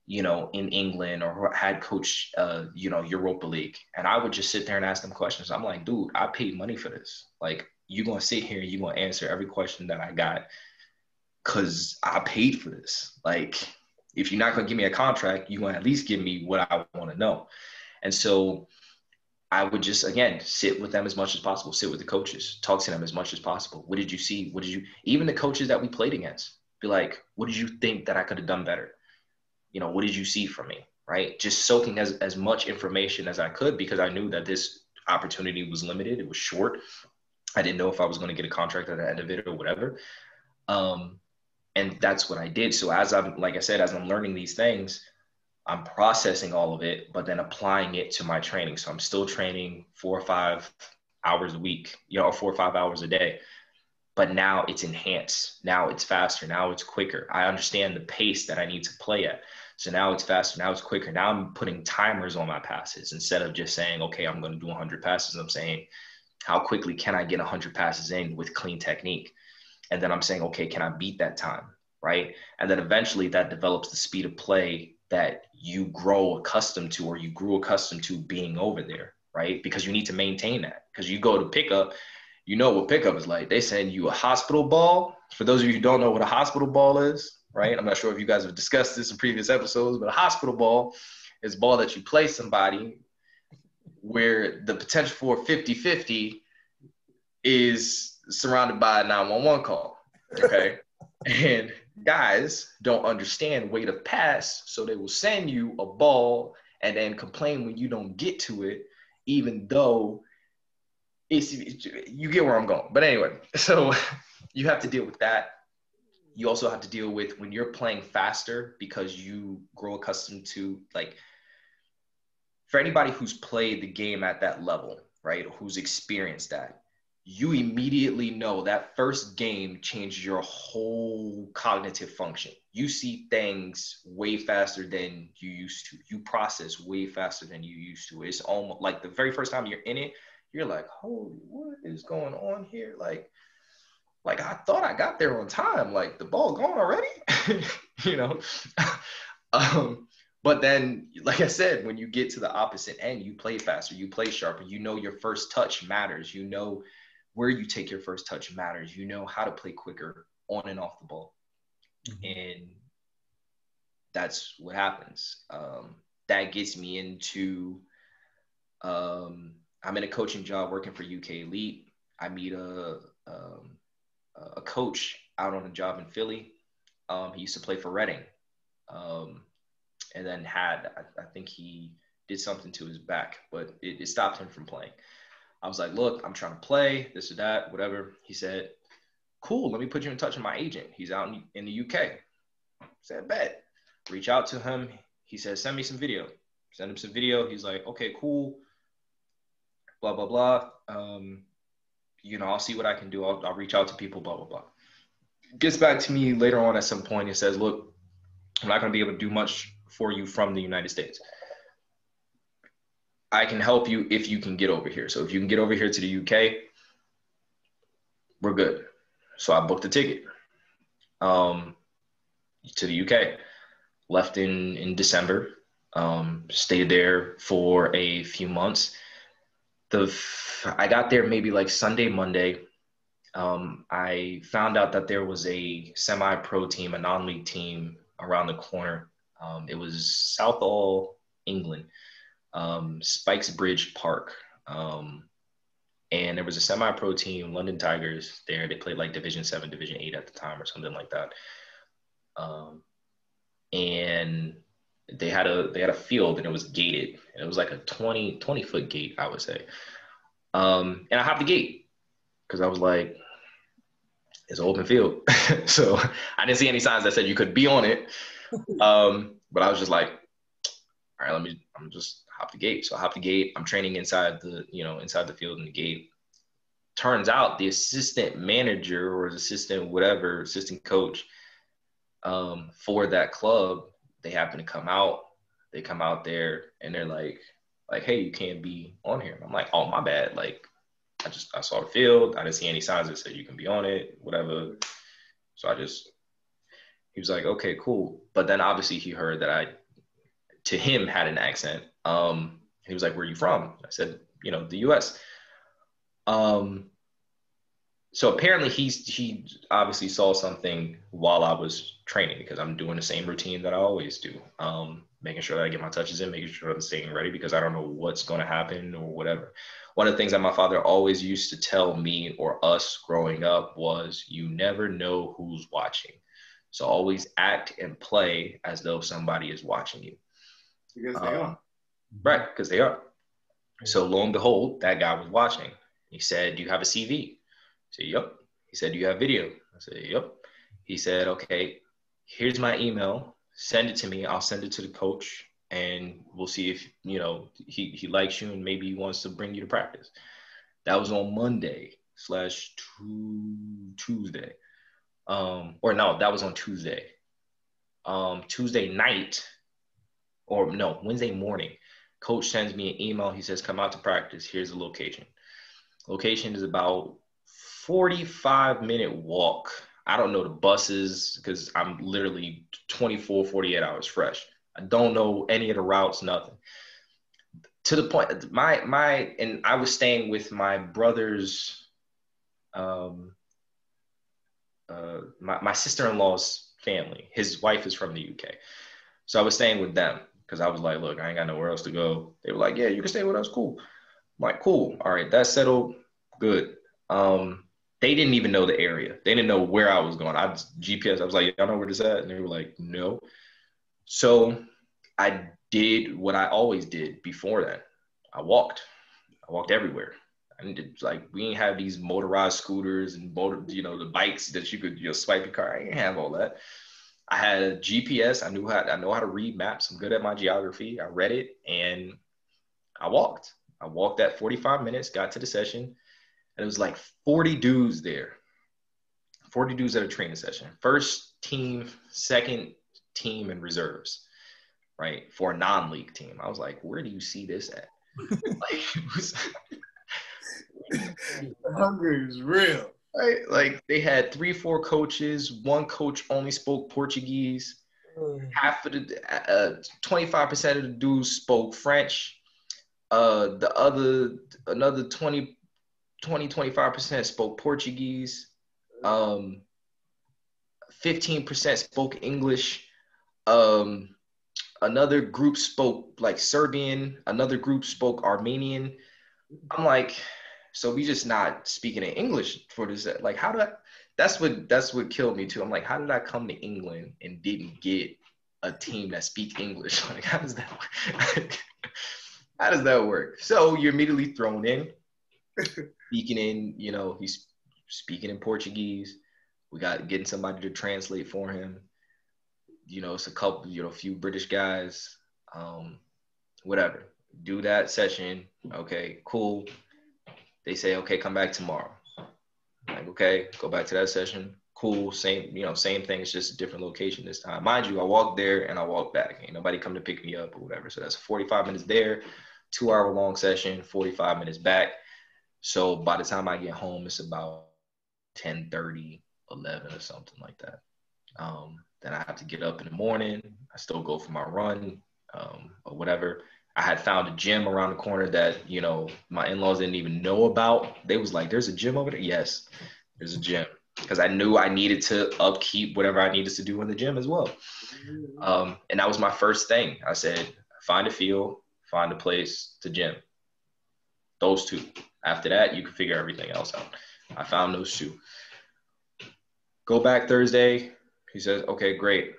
in England or had coached, Europa League. And I would just sit there and ask them questions. I'm like, dude, I paid money for this. Like, you're going to sit here and you're going to answer every question that I got because I paid for this. Like, if you're not going to give me a contract, you're going to at least give me what I want to know. And so I would just, again, sit with them as much as possible, sit with the coaches, talk to them as much as possible. What did you see? Even the coaches that we played against, be like, what did you think that I could have done better? What did you see from me? Right? Just soaking as much information as I could, because I knew that this opportunity was limited. It was short. I didn't know if I was going to get a contract at the end of it or whatever. And that's what I did. So as I'm learning these things, I'm processing all of it, but then applying it to my training. So I'm still training 4 or 5 hours a week, or 4 or 5 hours a day, but now it's enhanced. Now it's faster. Now it's quicker. I understand the pace that I need to play at. So now it's faster. Now it's quicker. Now I'm putting timers on my passes instead of just saying, okay, I'm going to do 100 passes. I'm saying, how quickly can I get 100 passes in with clean technique? And then I'm saying, okay, can I beat that time? Right. And then eventually that develops the speed of play that you grow accustomed to, or you grew accustomed to being over there, right? Because you need to maintain that. Because you go to pickup, what pickup is like. They send you a hospital ball. For those of you who don't know what a hospital ball is, right? I'm not sure if you guys have discussed this in previous episodes, but a hospital ball is a ball that you play somebody where the potential for 50-50 is surrounded by a 911 call, okay? And guys don't understand weight of pass, so they will send you a ball and then complain when you don't get to it, even though you get where I'm going. But anyway, so you have to deal with that. You also have to deal with when you're playing faster, because you grow accustomed to, like, for anybody who's played the game at that level, right, or who's experienced that, you immediately know that first game changed your whole cognitive function. You see things way faster than you used to. You process way faster than you used to. It's almost like the very first time you're in it, you're like, holy, what is going on here? Like I thought I got there on time. Like, the ball gone already, But then, like I said, when you get to the opposite end, you play faster, you play sharper. Your first touch matters. Where you take your first touch matters. How to play quicker on and off the ball. And that's what happens. That gets me into, I'm in a coaching job working for UK Elite. I meet a coach out on a job in Philly. He used to play for Reading. And then I think he did something to his back, but it stopped him from playing. I was like, look, I'm trying to play, this or that, whatever. He said, cool, let me put you in touch with my agent. He's out in the UK. I said, bet. Reach out to him. He said, send me some video. Send him some video. He's like, okay, cool. Blah, blah, blah. I'll see what I can do. I'll reach out to people, blah, blah, blah. Gets back to me later on at some point. He says, look, I'm not going to be able to do much for you from the United States. I can help you if you can get over here. So if you can get over here to the UK, we're good. So I booked a ticket to the UK. Left in December. Stayed there for a few months. I got there maybe like Sunday, Monday. I found out that there was a semi-pro team, a non-league team around the corner. It was Southall, England. Spikes Bridge Park. And there was a semi-pro team, London Tigers there. They played like Division 7, Division 8 at the time or something like that. And they had a field, and it was gated. And it was like a 20-foot gate, I would say. And I hopped the gate because I was like, it's an open field. So I didn't see any signs that said you could be on it. But I was just like, all right, I'm just hop the gate. So I hop the gate. I'm training inside the field in the gate. Turns out the assistant manager or assistant coach for that club, they happen to come out. They come out there and they're like, hey, you can't be on here. I'm like, oh, my bad. Like, I saw the field. I didn't see any signs that said you can be on it, whatever. So he was like, okay, cool. But then obviously he heard that I, to him, had an accent. He was like, where are you from? I said, the US. So apparently he obviously saw something while I was training, because I'm doing the same routine that I always do. Making sure that I get my touches in, making sure I'm staying ready, because I don't know what's going to happen or whatever. One of the things that my father always used to tell me or us growing up was, you never know who's watching. So always act and play as though somebody is watching you. Because they are. Right, because they are. So lo and behold, that guy was watching. He said, do you have a CV? I said, yep. He said, do you have video? I said, yep. He said, okay, here's my email. Send it to me. I'll send it to the coach, and we'll see if, he likes you and maybe he wants to bring you to practice. That was on Monday / Tuesday. Or no, that was on Tuesday. Tuesday night, or no, Wednesday morning, coach sends me an email. He says, come out to practice. Here's the location. Location is about 45-minute walk. I don't know the buses, because I'm literally 24, 48 hours fresh. I don't know any of the routes, nothing. To the point, and I was staying with my brother's, my sister-in-law's family. His wife is from the UK. So I was staying with them, because I was like, look, I ain't got nowhere else to go. They were like, yeah, you can stay with us. Cool. I'm like, cool. All right, that's settled. Good. They didn't even know the area. They didn't know where I was going. GPS. I was like, y'all know where this at? And they were like, no. So I did what I always did before that. I walked everywhere. And we didn't have these motorized scooters and the bikes that you could swipe your car. I didn't have all that. I had a GPS. I know how to read maps. I'm good at my geography. I read it, and I walked. I walked that 45 minutes, got to the session, and it was like 40 dudes there. 40 dudes at a training session. First team, second team, and reserves, right? For a non-league team. I was like, where do you see this at? Hunger is real. Right? They had 3-4 coaches. One coach only spoke Portuguese. Half of the 25% of the dudes spoke French. Another 25% spoke Portuguese. 15% spoke English. Another group spoke Serbian. Another group spoke Armenian. I'm like, so we just not speaking in English for this? How did that's what killed me too. I'm like, how did I come to England and didn't get a team that speaks English? How does that work? How does that work? So you're immediately thrown in, speaking in, he's speaking in Portuguese. We got getting somebody to translate for him. It's a couple, a few British guys, whatever. Do that session. Okay, cool. They say, okay, come back tomorrow. Okay, go back to that session. Cool. Same thing. It's just a different location this time. Mind you, I walked there and I walked back. Ain't nobody come to pick me up or whatever. So that's 45 minutes there, 2-hour long session, 45 minutes back. So by the time I get home, it's about 10:30, 11 or something like that. Then I have to get up in the morning. I still go for my run or whatever. I had found a gym around the corner that, my in-laws didn't even know about. They was like, there's a gym over there? Yes, there's a gym. Because I knew I needed to upkeep whatever I needed to do in the gym as well. And that was my first thing. I said, find a field, find a place to gym. Those two. After that, you can figure everything else out. I found those two. Go back Thursday. He says, okay, great.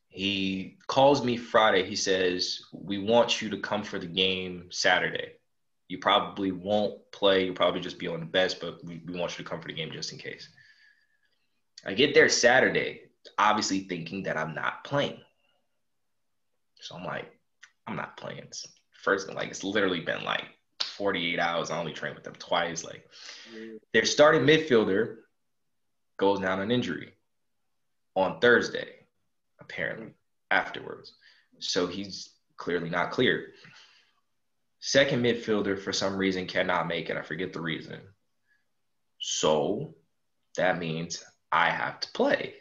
He calls me Friday. He says, we want you to come for the game Saturday. You probably won't play. You'll probably just be on the bench, but we want you to come for the game just in case. I get there Saturday, obviously thinking that I'm not playing. So I'm like, I'm not playing. It's literally been 48 hours. I only trained with them twice. Their starting midfielder goes down an injury on Thursday, apparently, afterwards. So he's clearly not cleared. Second midfielder, for some reason, cannot make it. I forget the reason. So that means I have to play.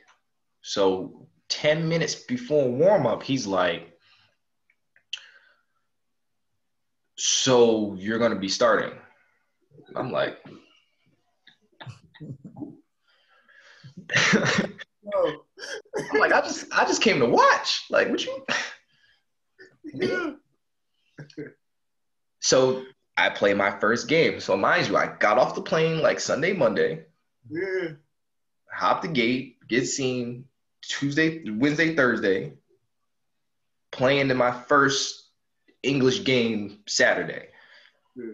So 10 minutes before warm-up, he's like, so you're going to be starting. I'm like, I just came to watch. Like, what you? Yeah. So I play my first game. So mind you, I got off the plane like Sunday, Monday. Yeah. Hopped the gate, get seen Tuesday, Wednesday, Thursday. Playing in my first English game Saturday. Yeah.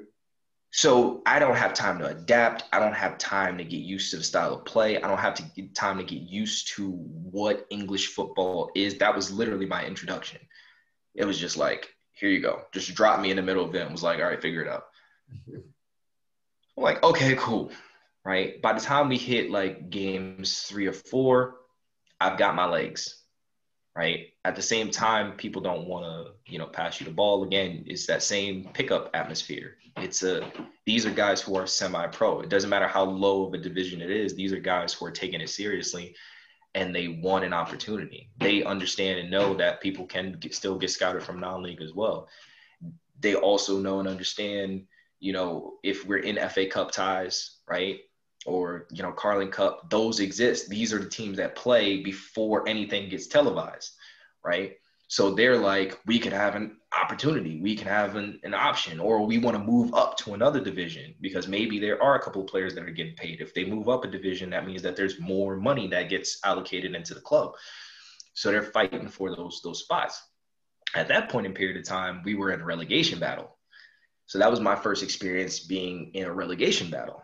So I don't have time to adapt. I don't have time to get used to the style of play. I don't have to get time to get used to what English football is. That was literally my introduction. It was just like, here you go. Just drop me in the middle of it and was like, all right, figure it out. I'm like, okay, cool. Right. By the time we hit like games 3 or 4, I've got my legs. Right. At the same time, people don't want to, pass you the ball. Again, it's that same pickup atmosphere. These are guys who are semi-pro. It doesn't matter how low of a division it is. These are guys who are taking it seriously and they want an opportunity. They understand and know that people can still get scouted from non-league as well. They also know and understand, if we're in FA Cup ties, right? Or, Carling Cup, those exist. These are the teams that play before anything gets televised, right? So they're like, we could have an opportunity. We can have an option, or we want to move up to another division because maybe there are a couple of players that are getting paid. If they move up a division, that means that there's more money that gets allocated into the club. So they're fighting for those spots. At that point in period of time, we were in a relegation battle. So that was my first experience being in a relegation battle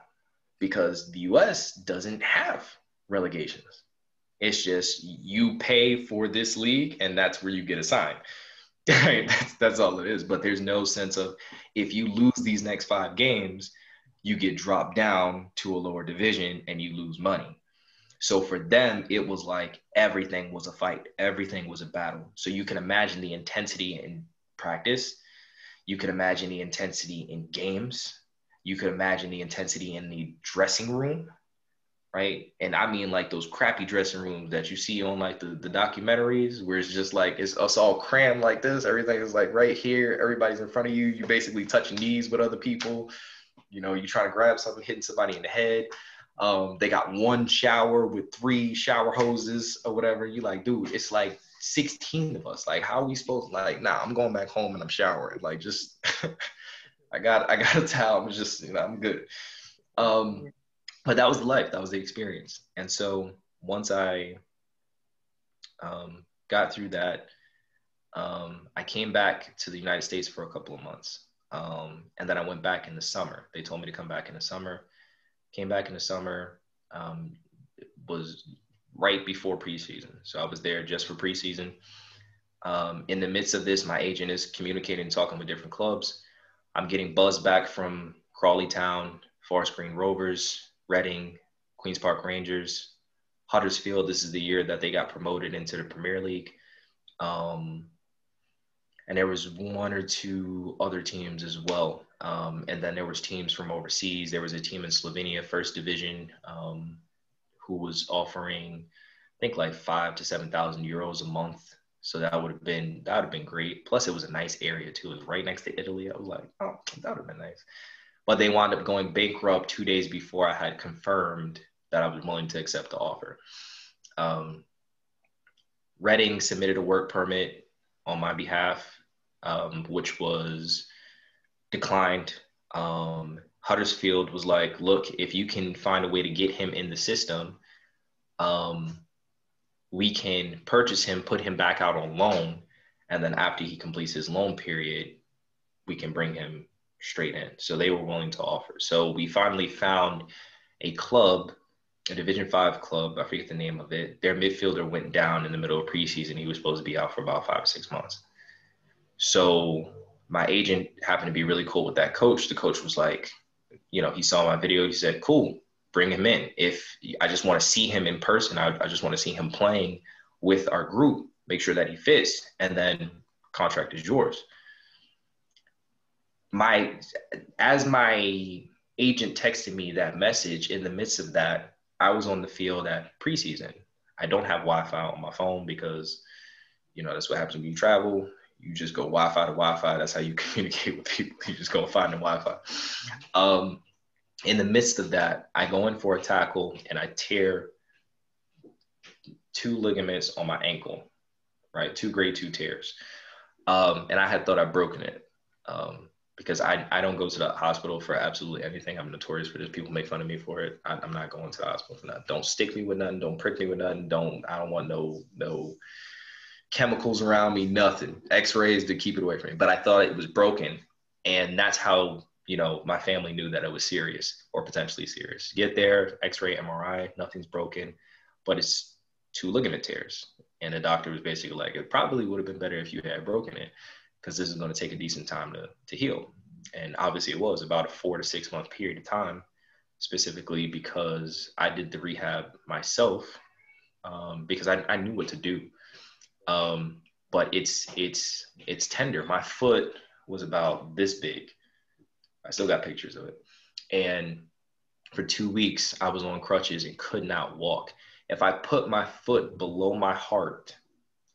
because the US doesn't have relegations. It's just you pay for this league and that's where you get assigned. That's all it is. But there's no sense of if you lose these next 5 games, you get dropped down to a lower division and you lose money. So for them, it was like everything was a fight. Everything was a battle. So you can imagine the intensity in practice. You can imagine the intensity in games. You could imagine the intensity in the dressing room. Right. And I mean, like those crappy dressing rooms that you see on like the documentaries where it's just like it's us all crammed like this. Everything is like right here. Everybody's in front of you. You basically touching knees with other people. You try to grab something, hitting somebody in the head. They got one shower with 3 shower hoses or whatever. You like, dude, it's like 16 of us. Like, how are we supposed to nah, I'm going back home and I'm showering. Like, just I got a towel. I'm just, I'm good. But that was the life. That was the experience. And so once I got through that, I came back to the United States for a couple of months. And then I went back in the summer. They told me to come back in the summer. Came back in the summer. It was right before preseason. So I was there just for preseason. In the midst of this, my agent is communicating and talking with different clubs. I'm getting buzzed back from Crawley Town, Forest Green Rovers, Reading, Queens Park Rangers, Huddersfield. This is the year that they got promoted into the Premier League. And there was 1 or 2 other teams as well. And then there was teams from overseas. There was a team in Slovenia, first division, who was offering, I think like 5,000 to 7,000 euros a month. So that would have been great. Plus it was a nice area too. It was right next to Italy. I was like, oh, that would have been nice. But they wound up going bankrupt 2 days before I had confirmed that I was willing to accept the offer. Reading submitted a work permit on my behalf, which was declined. Huddersfield was like, look, if you can find a way to get him in the system, we can purchase him, put him back out on loan. And then after he completes his loan period, we can bring him straight in. So they were willing to offer. So we finally found a club, a Division 5 club. I forget the name of it. Their midfielder went down in the middle of preseason. He was supposed to be out for about 5 or 6 months. So my agent happened to be really cool with that coach. The coach was like, he saw my video. He said, cool, bring him in. If I just want to see him in person, I just want to see him playing with our group, make sure that he fits, and then contract is yours. as my agent texted me that message, in the midst of that, I was on the field at preseason. I don't have Wi-Fi on my phone because, that's what happens when you travel. You just go Wi-Fi to Wi-Fi. That's how you communicate with people. You just go find the Wi-Fi. In the midst of that, I go in for a tackle and I tear 2 ligaments on my ankle, right? 2 grade 2 tears. And I had thought I'd broken it. Because I don't go to the hospital for absolutely anything. I'm notorious for this. People make fun of me for it. I'm not going to the hospital for that. Don't stick me with nothing. Don't prick me with nothing. I don't want no chemicals around me, nothing. X-rays to keep it away from me. But I thought it was broken. And that's how, my family knew that it was serious or potentially serious. Get there, X-ray, MRI, nothing's broken, but it's 2 ligament tears. And the doctor was basically like, it probably would have been better if you had broken it, because this is going to take a decent time to heal. And obviously it was about a 4 to 6 month period of time, specifically because I did the rehab myself, because I knew what to do. But it's tender. My foot was about this big. I still got pictures of it. And for 2 weeks, I was on crutches and could not walk. If I put my foot below my heart,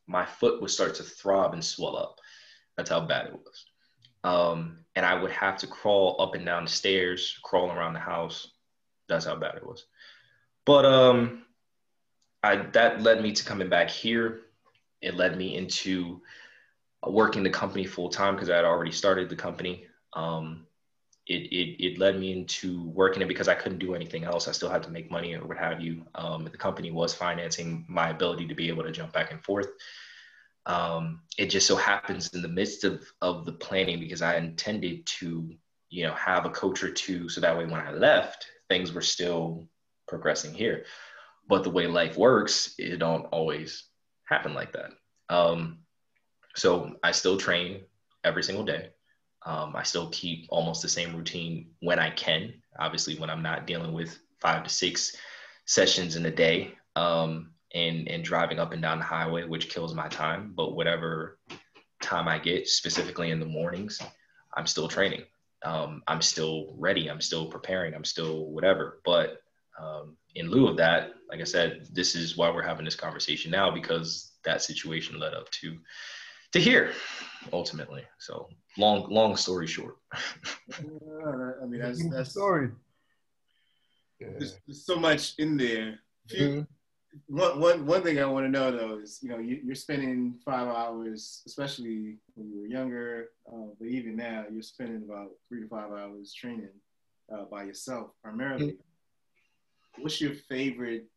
my foot would start to throb and swell up. That's how bad it was. And I would have to crawl up and down the stairs, crawl around the house. That's how bad it was. But that led me to coming back here. It led me into working the company full time because I had already started the company. It led me into working it because I couldn't do anything else. I still had to make money or what have you. The company was financing my ability to be able to jump back and forth. It just so happens in the midst of the planning, because I intended to, have a coach or two, so that way when I left, things were still progressing here. But the way life works, it don't always happen like that. So I still train every single day. I still keep almost the same routine when I can, obviously when I'm not dealing with 5 to 6 sessions in a day. And driving up and down the highway, which kills my time. But whatever time I get, specifically in the mornings, I'm still training. I'm still ready. I'm still preparing. I'm still whatever. But in lieu of that, like I said, this is why we're having this conversation now, because that situation led up to here, ultimately. So long story short. I mean, that's story. There's so much in there. One thing I want to know though is, you're spending 5 hours, especially when you were younger, but even now you're spending about 3 to 5 hours training by yourself primarily. What's your favorite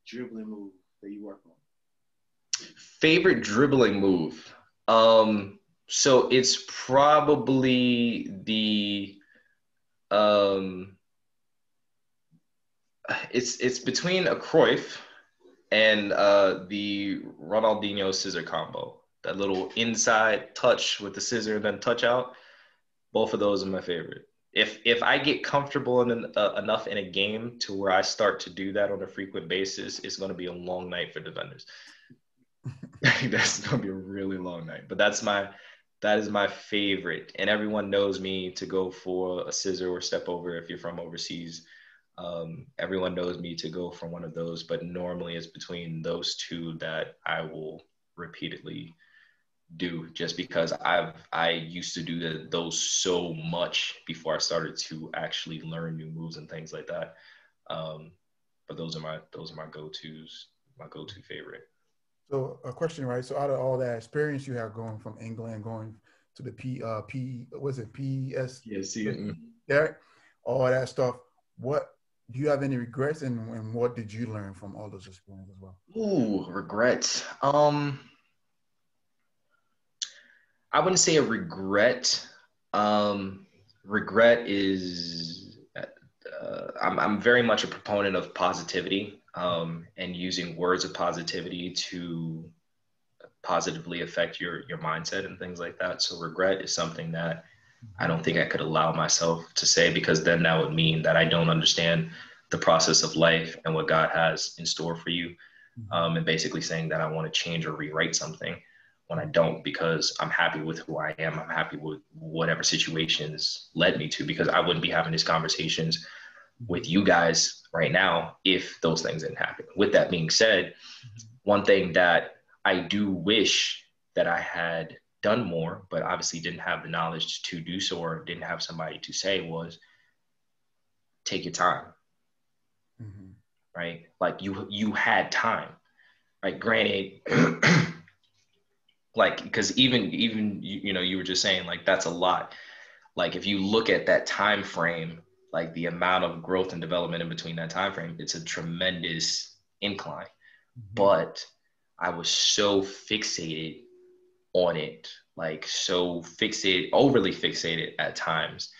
dribbling move that you work on? Favorite dribbling move? So it's probably the it's between a Cruyff and the Ronaldinho scissor combo. That little inside touch with the scissor and then touch out. Both of those are my favorite. If I get comfortable enough in a game to where I start to do that on a frequent basis, it's going to be a long night for defenders. That's going to be a really long night. But that is my favorite. And everyone knows me to go for a scissor or step over if you're from overseas. Everyone knows me to go for one of those, but normally it's between those two that I will repeatedly do, just because I used to do those so much before I started to actually learn new moves and things like that. But those are my go-tos, my go-to favorite. So a question, right? So out of all that experience you have going from England, going to the PS? Yeah, all that stuff. What do you have any regrets, and what did you learn from all those experiences as well? Ooh, regrets. I wouldn't say a regret. Regret is, I'm very much a proponent of positivity, and using words of positivity to positively affect your mindset and things like that. So regret is something that I don't think I could allow myself to say, because then that would mean that I don't understand the process of life and what God has in store for you. And basically saying that I want to change or rewrite something. when I don't, because I'm happy with who I am. I'm happy with whatever situations led me to, because I wouldn't be having these conversations with you guys right now if those things didn't happen. With that being said, one thing that I do wish that I had done more, but obviously didn't have the knowledge to do so, or didn't have somebody to say, was take your time. Right? Like you had time. Like, granted, like, because even you were just saying, like, that's a lot. Like, if you look at that time frame, like the amount of growth and development in between that time frame, it's a tremendous incline. But I was so fixated on it, like so fixated, overly fixated at times,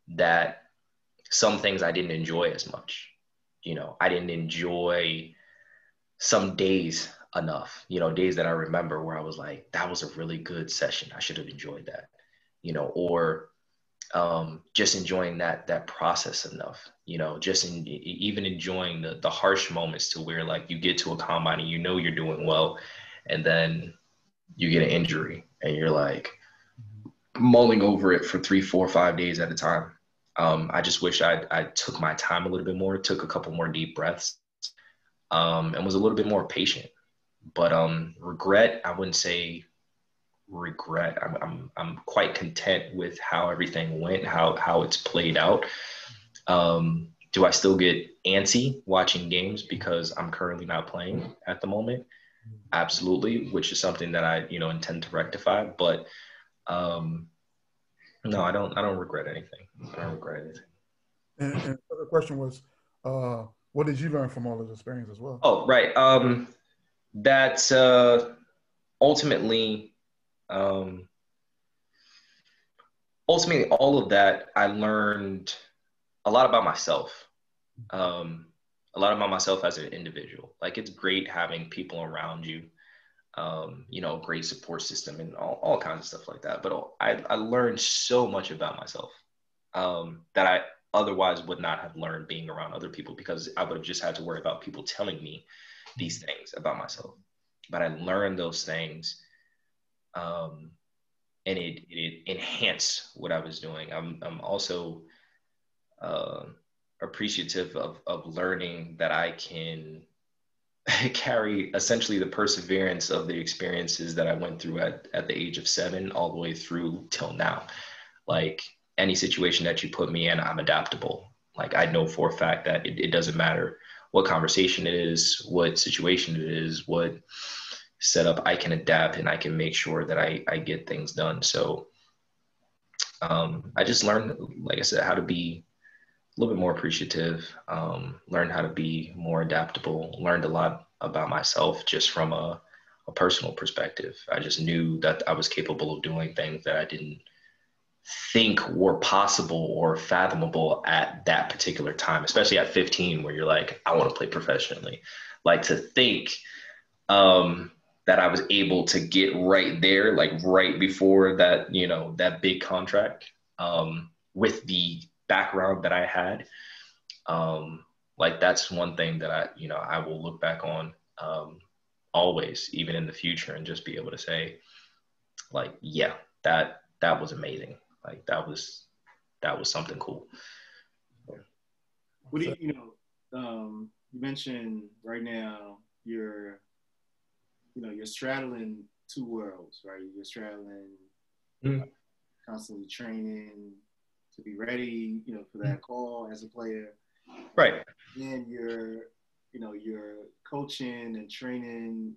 that some things I didn't enjoy as much. I didn't enjoy some days enough, days that I remember where I was like, that was a really good session. I should have enjoyed that, or just enjoying that process enough, even enjoying the harsh moments, to where, like, you get to a combine and you're doing well, and then you get an injury and you're like mulling over it for 3, 4, 5 days at a time. I just wish I took my time a little bit more, took a couple more deep breaths, and was a little bit more patient. But regret, I wouldn't say regret. I'm quite content with how everything went, how it's played out. Do I still get antsy watching games because I'm currently not playing at the moment? Absolutely, which is something that I intend to rectify. But no, I don't regret anything. I don't regret anything. And the question was, what did you learn from all of this experience as well? Oh, right. That's ultimately all of that, I learned a lot about myself. A lot about myself as an individual. Like, it's great having people around you, great support system and all kinds of stuff like that. But I learned so much about myself that I otherwise would not have learned being around other people, because I would have just had to worry about people telling me these things about myself. But I learned those things, and it enhanced what I was doing. I'm also appreciative of learning that I can carry essentially the perseverance of the experiences that I went through at the age of 7 all the way through till now. Like, any situation that you put me in, I'm adaptable. Like, I know for a fact that it doesn't matter what conversation it is, what situation it is, what setup, I can adapt and I can make sure that I get things done. So I just learned, like I said, how to be a little bit more appreciative, learned how to be more adaptable, learned a lot about myself just from a personal perspective. I just knew that I was capable of doing things that I didn't think were possible or fathomable at that particular time, especially at 15, where you're like, I want to play professionally. Like, to think that I was able to get right there, like right before that, that big contract, with the background that I had, like, that's one thing that I will look back on always, even in the future, and just be able to say, like, yeah, that was amazing. Like, that was something cool. What do you mentioned right now you're straddling two worlds, right? You're straddling constantly training to be ready, for that call as a player. Right. And you're coaching and training,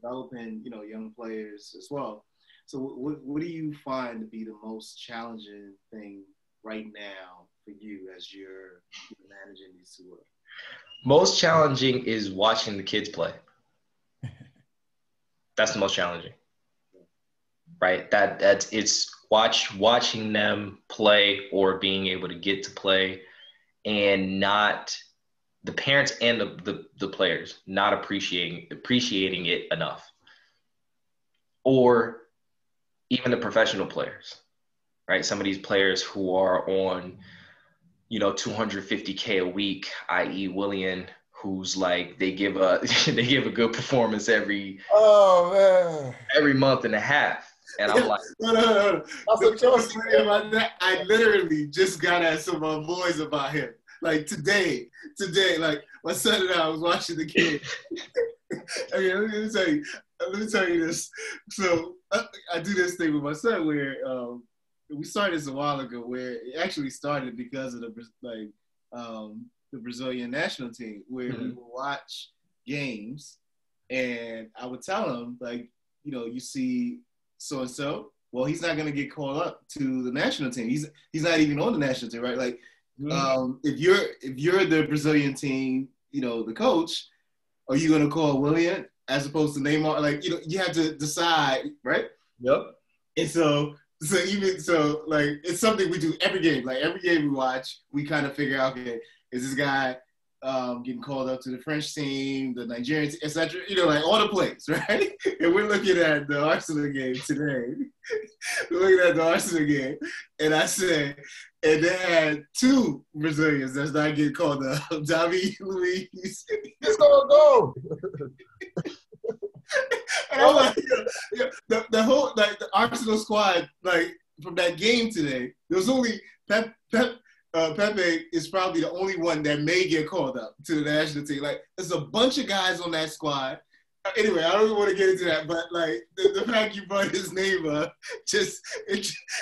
developing, young players as well. So what do you find to be the most challenging thing right now for you as you're managing these two worlds? Most challenging is watching the kids play. That's the most challenging, right? It's watching them play, or being able to get to play, and not the parents and the players not appreciating it enough, or even the professional players, right? Some of these players who are on, $250K a week, i.e. Willian, who's like they give a they give a good performance every month and a half, and I'm like, no. About that, I literally just got at some of my boys about him. Like today, like my son and I was watching the game. Okay, let me tell you this. So I do this thing with my son where we started this a while ago, where it actually started because of the Brazilian national team, where we would watch games, and I would tell him, like, you know, you see so and so. Well, he's not gonna get called up to the national team. He's not even on the national team, right? Like, if you're the Brazilian team, you know, the coach, are you gonna call William as opposed to Neymar? Like, you know, you have to decide, right? Yep. And so like it's something we do every game. Like every game we watch, we kind of figure out, okay, is this guy getting called up to the French team, the Nigerian team, etc. You know, like all the plays, right? And we're looking at the Arsenal game today. We're looking at the Arsenal game, and I said, and they had two Brazilians that's not getting called up. Davi Luiz. He's gonna go. And I'm like, the whole, like, the Arsenal squad, like, from that game today, there was only Pepe is probably the only one that may get called up to the national team. Like, there's a bunch of guys on that squad. Anyway, I don't even want to get into that, but like the fact you brought his name up,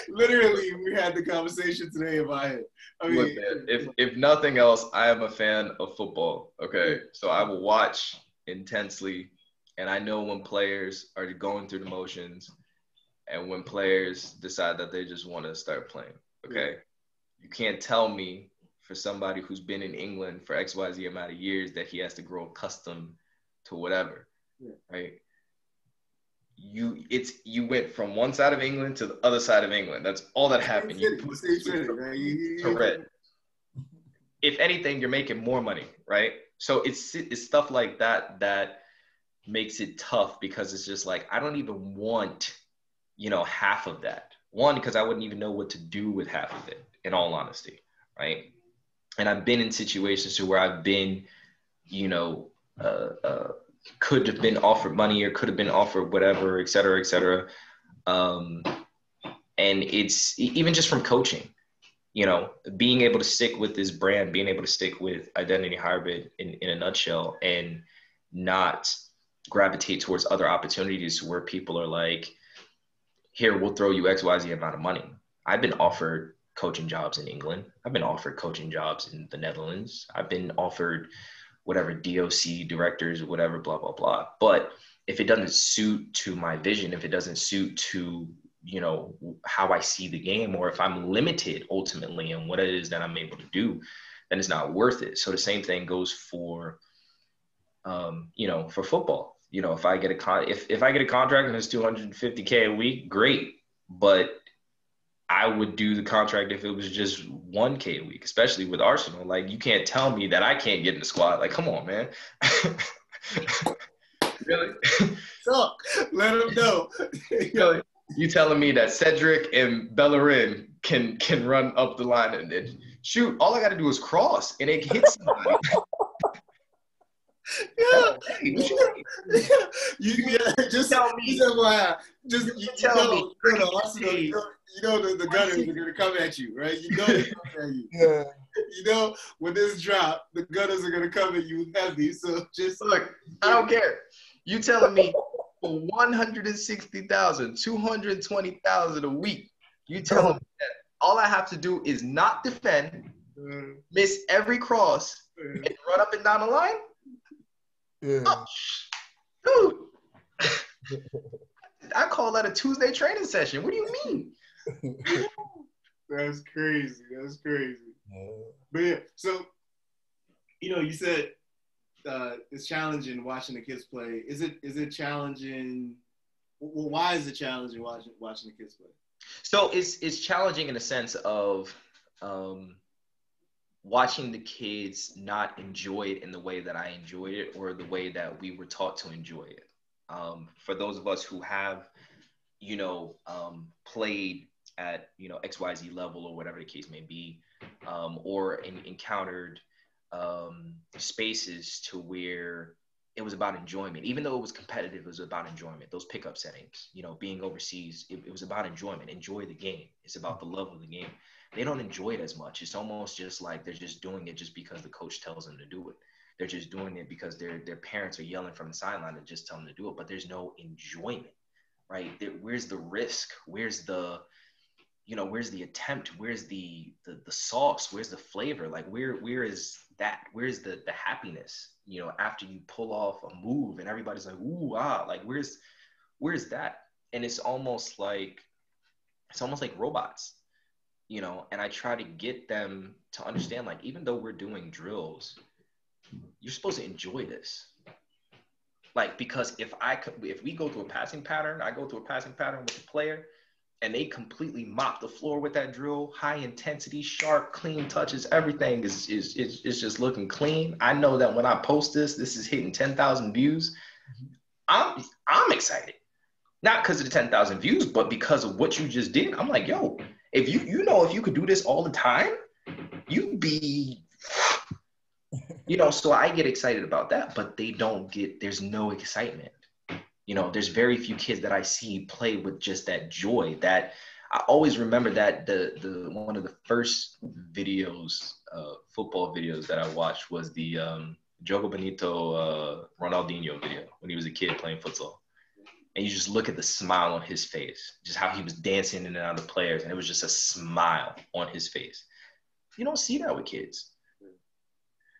literally we had the conversation today about it. I mean, look, man, if nothing else, I am a fan of football. Okay, so I will watch intensely, and I know when players are going through the motions, and when players decide that they just want to start playing. Okay, you can't tell me for somebody who's been in England for XYZ amount of years that he has to grow accustomed to whatever. Right. You went from one side of England to the other side of England. That's all that happened. If anything, you're making more money, right? So it's stuff like that that makes it tough, because it's just like, I don't even want, you know, half of that. One, because I wouldn't even know what to do with half of it, in all honesty, right? And I've been in situations where I've been, you know, could have been offered money or could have been offered whatever, et cetera, et cetera. And it's even just from coaching, you know, being able to stick with this brand, being able to stick with Identity Hybrid in a nutshell, and not gravitate towards other opportunities where people are like, here, we'll throw you XYZ amount of money. I've been offered coaching jobs in England. I've been offered coaching jobs in the Netherlands. I've been offered whatever, DOC directors or whatever, blah, blah, blah. But if it doesn't suit to my vision, if it doesn't suit to, you know, how I see the game, or if I'm limited ultimately in what it is that I'm able to do, then it's not worth it. So the same thing goes for, you know, for football. You know, if I get if I get a contract and it's $250K a week, great. But I would do the contract if it was just $1K a week, especially with Arsenal. Like, you can't tell me that I can't get in the squad. Like, come on, man. Really? So, let them know. Really? You telling me that Cedric and Bellerin can run up the line and shoot? All I got to do is cross, and it hits somebody. Just tell me. You know the gunners are gonna come at you, right? You know they're coming at you. Yeah. You know, when this drop, the gunners are gonna come at you heavy. So just look, I don't care. You telling me for 160,000, 220,000 a week, you telling me that all I have to do is not defend, miss every cross, and run up and down the line? Yeah. Oh, dude, I call that a Tuesday training session. What do you mean? That's crazy. But yeah, so, you know, you said it's challenging watching the kids play. Is it challenging? Well, why is it challenging watching the kids play? So it's challenging in the sense of watching the kids not enjoy it in the way that I enjoyed it, or the way that we were taught to enjoy it. For those of us who have, you know, played at, you know, XYZ level or whatever the case may be, or encountered spaces to where it was about enjoyment. Even though it was competitive, it was about enjoyment. Those pickup settings, you know, being overseas, it was about enjoyment. Enjoy the game. It's about the love of the game. They don't enjoy it as much. It's almost just like they're just doing it just because the coach tells them to do it. They're just doing it because their parents are yelling from the sideline and just tell them to do it. But there's no enjoyment, right? Where's the risk? Where's the, you know, where's the attempt? Where's the sauce? Where's the flavor? Like where is that? Where's the happiness? You know, after you pull off a move and everybody's like, ooh, ah, like where's that? And it's almost like robots, you know. And I try to get them to understand, like, even though we're doing drills, you're supposed to enjoy this. Like, because if we go through a passing pattern, I go through a passing pattern with the player, and they completely mop the floor with that drill, high intensity, sharp, clean touches, everything is just looking clean. I know that when I post this is hitting 10,000 views. I'm excited. Not because of the 10,000 views, but because of what you just did. I'm like, yo, if if you could do this all the time, you'd be, you know, so I get excited about that, but there's no excitement. You know, there's very few kids that I see play with just that joy. That I always remember that the one of the first videos, football videos that I watched was the Jogo Bonito Ronaldinho video when he was a kid playing futsal. And you just look at the smile on his face, just how he was dancing in and out of players, and it was just a smile on his face. You don't see that with kids.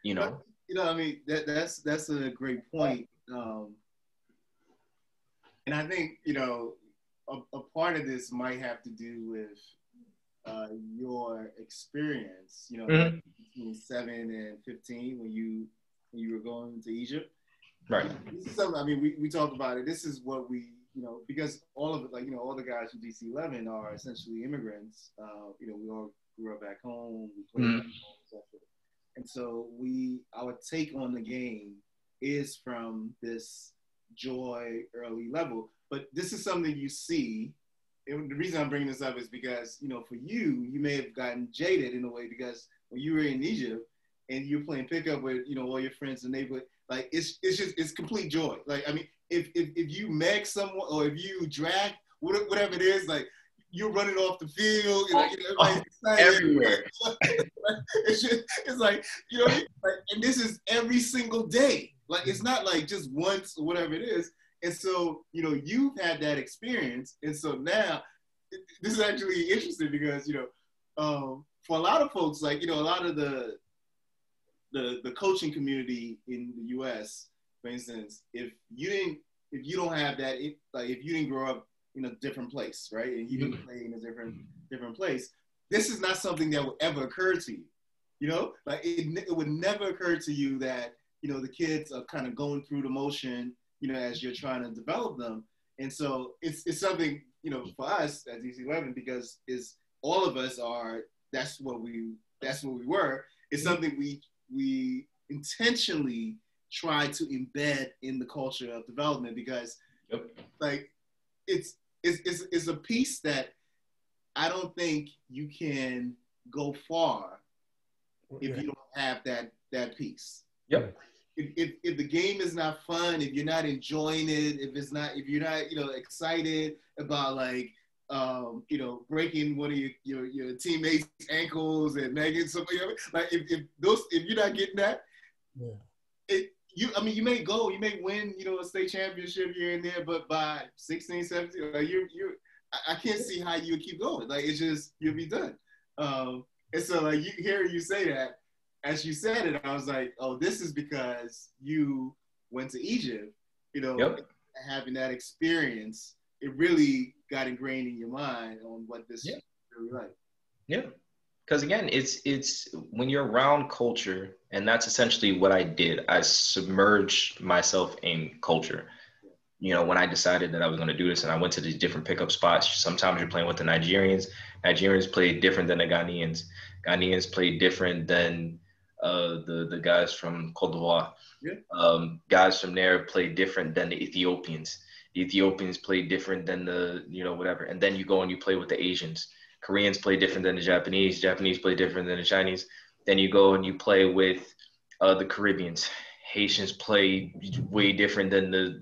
You know? You know, I mean, that's a great point. And I think, you know, a part of this might have to do with your experience, you know, Mm-hmm. between 7 and 15 when you were going to Egypt. Right. This is something, I mean, we talk about it. This is what we, you know, because all of it, like, you know, all the guys from DC-11 are essentially immigrants. You know, we all grew up back home. We played back home, etc. And so our take on the game is from this joy early level, but this is something you see. And the reason I'm bringing this up is because, you know, for you may have gotten jaded in a way, because when you were in Egypt and you're playing pickup with, you know, all your friends in the neighborhood, like it's complete joy. Like, I mean, if you mag someone or if you drag whatever it is, like, you're running off the field, you know, everybody's excited everywhere. it's like, you know, like, and this is every single day. Like, it's not like just once or whatever it is. And so, you know, you've had that experience. And so now, this is actually interesting because, you know, for a lot of folks, like, you know, a lot of the coaching community in the US, for instance, if you don't have that, like, if you didn't grow up in a different place, right? And you didn't play in a different place, this is not something that would ever occur to you. You know, like, it would never occur to you that, you know, the kids are kind of going through the motion, you know, as you're trying to develop them. And so it's something, you know, for us at DC-11, because all of us are, that's what we were. It's something we intentionally try to embed in the culture of development, because like, it's a piece that I don't think you can go far if you don't have that piece. Yep. If the game is not fun, if you're not enjoying it, if you're not, you know, excited about, like, you know, breaking one of your teammates' ankles and making something, like, if you're not getting that, I mean, you may win, you know, a state championship here and there, but by 16, 17, like, I can't see how you would keep going. Like, it's just, you'll be done. And so, like, hearing you say that, as you said it, I was like, oh, this is because you went to Egypt, you know, having that experience, it really got ingrained in your mind on what this is really like. Yeah. Because again, it's when you're around culture, and that's essentially what I did. I submerged myself in culture. You know, when I decided that I was going to do this, and I went to these different pickup spots, sometimes you're playing with the Nigerians. Nigerians play different than the Ghanaians. Ghanaians play different than the guys from Cote d'Ivoire. Guys from there play different than the Ethiopians. The Ethiopians play different than the, you know, whatever. And then you go and you play with the Asians. Koreans play different than the Japanese. Japanese play different than the Chinese. Then you go and you play with The Caribbeans. Haitians play way different than the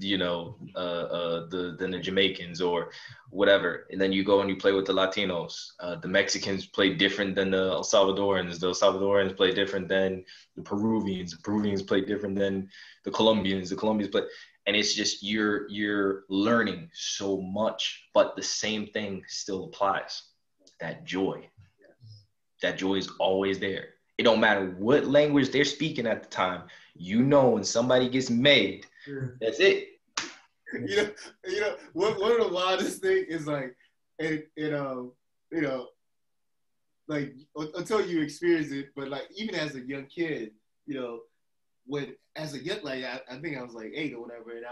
than the Jamaicans or whatever. And then you go and you play with the Latinos. The Mexicans play different than the El Salvadorans. The El Salvadorans play different than the Peruvians. The Peruvians play different than the Colombians. The Colombians play, and it's just you're learning so much, but the same thing still applies. That joy. That joy is always there. It don't matter what language they're speaking at the time. You know, when somebody gets made, that's it. One of the wildest things is like, like until you experience it, but like even as a young kid, when as a young, like I think I was like 8 or whatever, and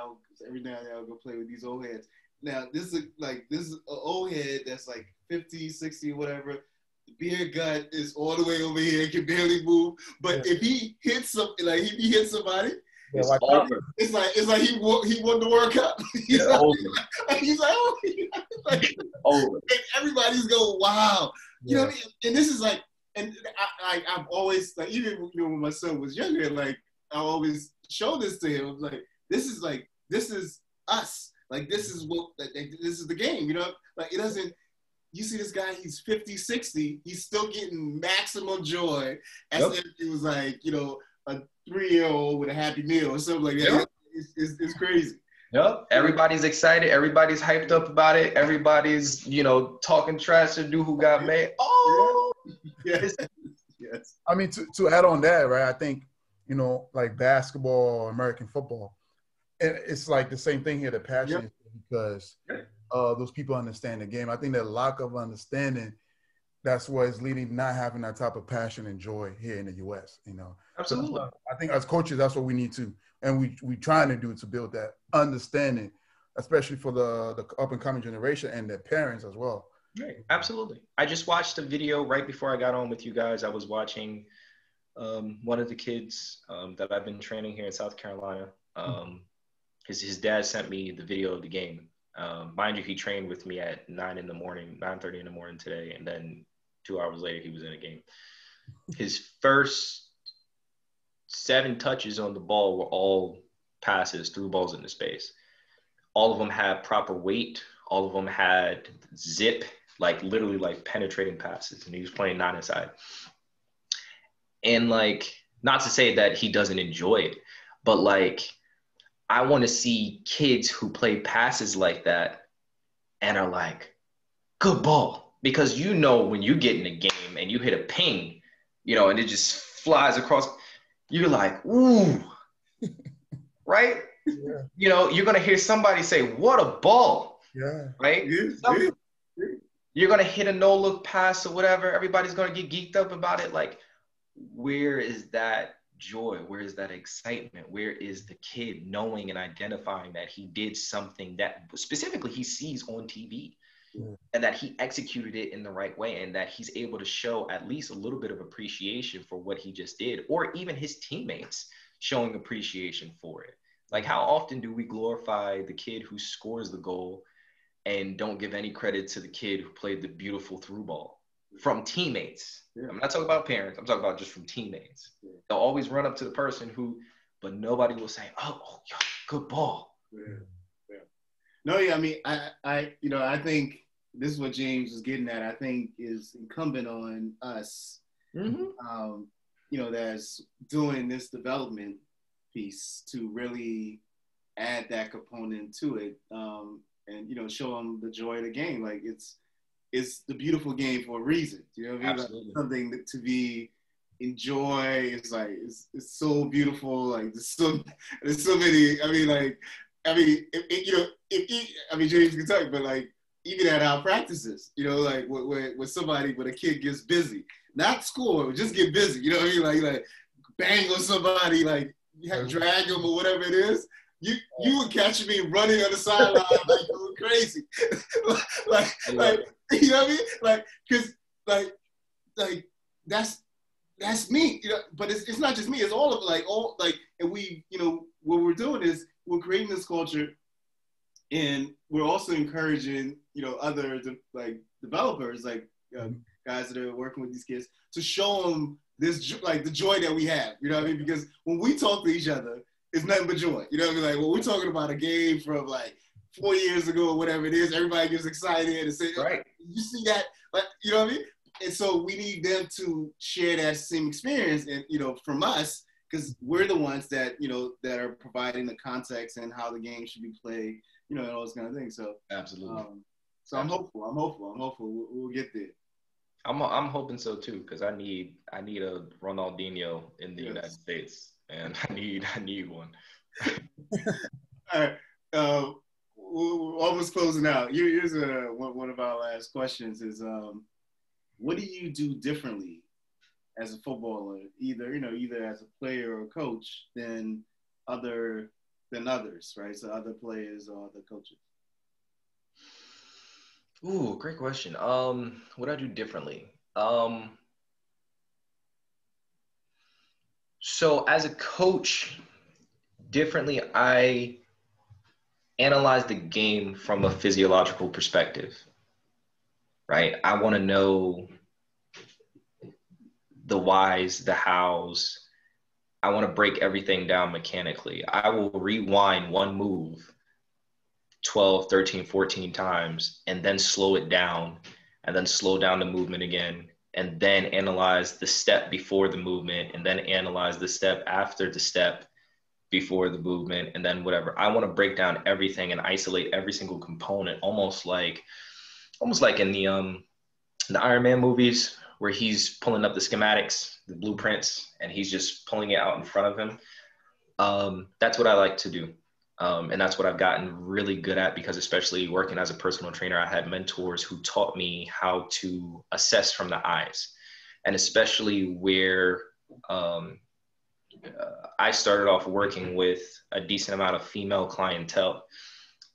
every now and then I'll go play with these old heads. Now this is an old head that's like 50, 60, whatever. The beer gut is all the way over here, can barely move. But if he hits somebody, it's over. It's like he won the World Cup. He's like, oh, over. And everybody's going, wow. You know what I mean? And this is like, and I've always like, even when my son was younger, like I always show this to him. I was like, this is us. Like this is this is the game. Like it doesn't. You see this guy, he's 50, 60, he's still getting maximum joy as if it was like, a 3-year-old with a Happy Meal or something like that. Yep. It's crazy. Yep. Everybody's excited. Everybody's hyped up about it. Everybody's, talking trash to do who got made. Oh, yes. I mean, to add on that, right, I think, like basketball, American football, and it's like the same thing here, the passion, because those people understand the game. I think that lack of understanding, that's what is leading not having that type of passion and joy here in the U.S. Absolutely. So I think as coaches, that's what we need to, and we trying to do to build that understanding, especially for the up and coming generation and their parents as well. Right. Absolutely. I just watched a video right before I got on with you guys. I was watching one of the kids that I've been training here in South Carolina. His dad sent me the video of the game. Mind you, he trained with me at 9:30 in the morning today, and then 2 hours later he was in a game. His first 7 touches on the ball were all passes, through balls into space. All of them had proper weight. All of them had zip, like literally like penetrating passes, and he was playing 9-a-side. And like, not to say that he doesn't enjoy it, but like, I want to see kids who play passes like that and are like, good ball. Because when you get in a game and you hit a ping, and it just flies across, you're like, ooh, right? Yeah. You're going to hear somebody say, what a ball. Yeah. Right? Yeah. You're going to hit a no-look pass or whatever. Everybody's going to get geeked up about it. Like, where is that joy? Where is that excitement? Where is the kid knowing and identifying that he did something that specifically he sees on TV, and that he executed it in the right way, and that he's able to show at least a little bit of appreciation for what he just did, or even his teammates showing appreciation for it? Like, how often do we glorify the kid who scores the goal and don't give any credit to the kid who played the beautiful through ball? From teammates. Yeah. I'm not talking about parents. I'm talking about just from teammates. Yeah. They'll always run up to the person but nobody will say, oh, good ball. Yeah. No, I mean, I think this is what James was getting at. I think is incumbent on us, that's doing this development piece to really add that component to it, and show them the joy of the game. Like it's the beautiful game for a reason. You know what I mean? Absolutely. Like something to be enjoy. It's like it's so beautiful. Like there's so many. James can talk, but like even at our practices, like when a kid gets busy, not score, just get busy. You know what I mean? Like bang on somebody, like drag them or whatever it is. You would catch me running on the sideline like going crazy, like you know what I mean? Like, cause like that's me, But it's not just me. It's all of and we, what we're doing is we're creating this culture, and we're also encouraging, other developers, guys that are working with these kids to show them like the joy that we have, you know what I mean? Because when we talk to each other, it's nothing but joy. You know what I mean? Like when we're talking about a game from like 4 years ago or whatever it is, everybody gets excited and say, right. You see that? Like, you know what I mean? And so we need them to share that same experience and, you know, from us, because we're the ones that, you know, that are providing the context and how the game should be played, you know, and all those kind of things. So absolutely. So I'm hopeful we'll get there. I'm hoping so too, because I need a Ronaldinho in the United States, and I need one. All right, we're almost closing out. Here's one of our last questions: is what do you do differently as a footballer, either as a player or coach than others, right? So other players or other coaches. Ooh, great question. What do I do differently? So as a coach, differently, I analyze the game from a physiological perspective, right? I want to know the whys, the hows. I want to break everything down mechanically. I will rewind one move 12, 13, 14 times, and then slow it down, and then slow down the movement again, and then analyze the step before the movement, and then analyze the step after the step before the movement, and then whatever. I want to break down everything and isolate every single component, almost like in the Iron Man movies, where he's pulling up the schematics, the blueprints, and he's just pulling it out in front of him. That's what I like to do. And that's what I've gotten really good at, because especially working as a personal trainer, I had mentors who taught me how to assess from the eyes. And especially where I started off working with a decent amount of female clientele.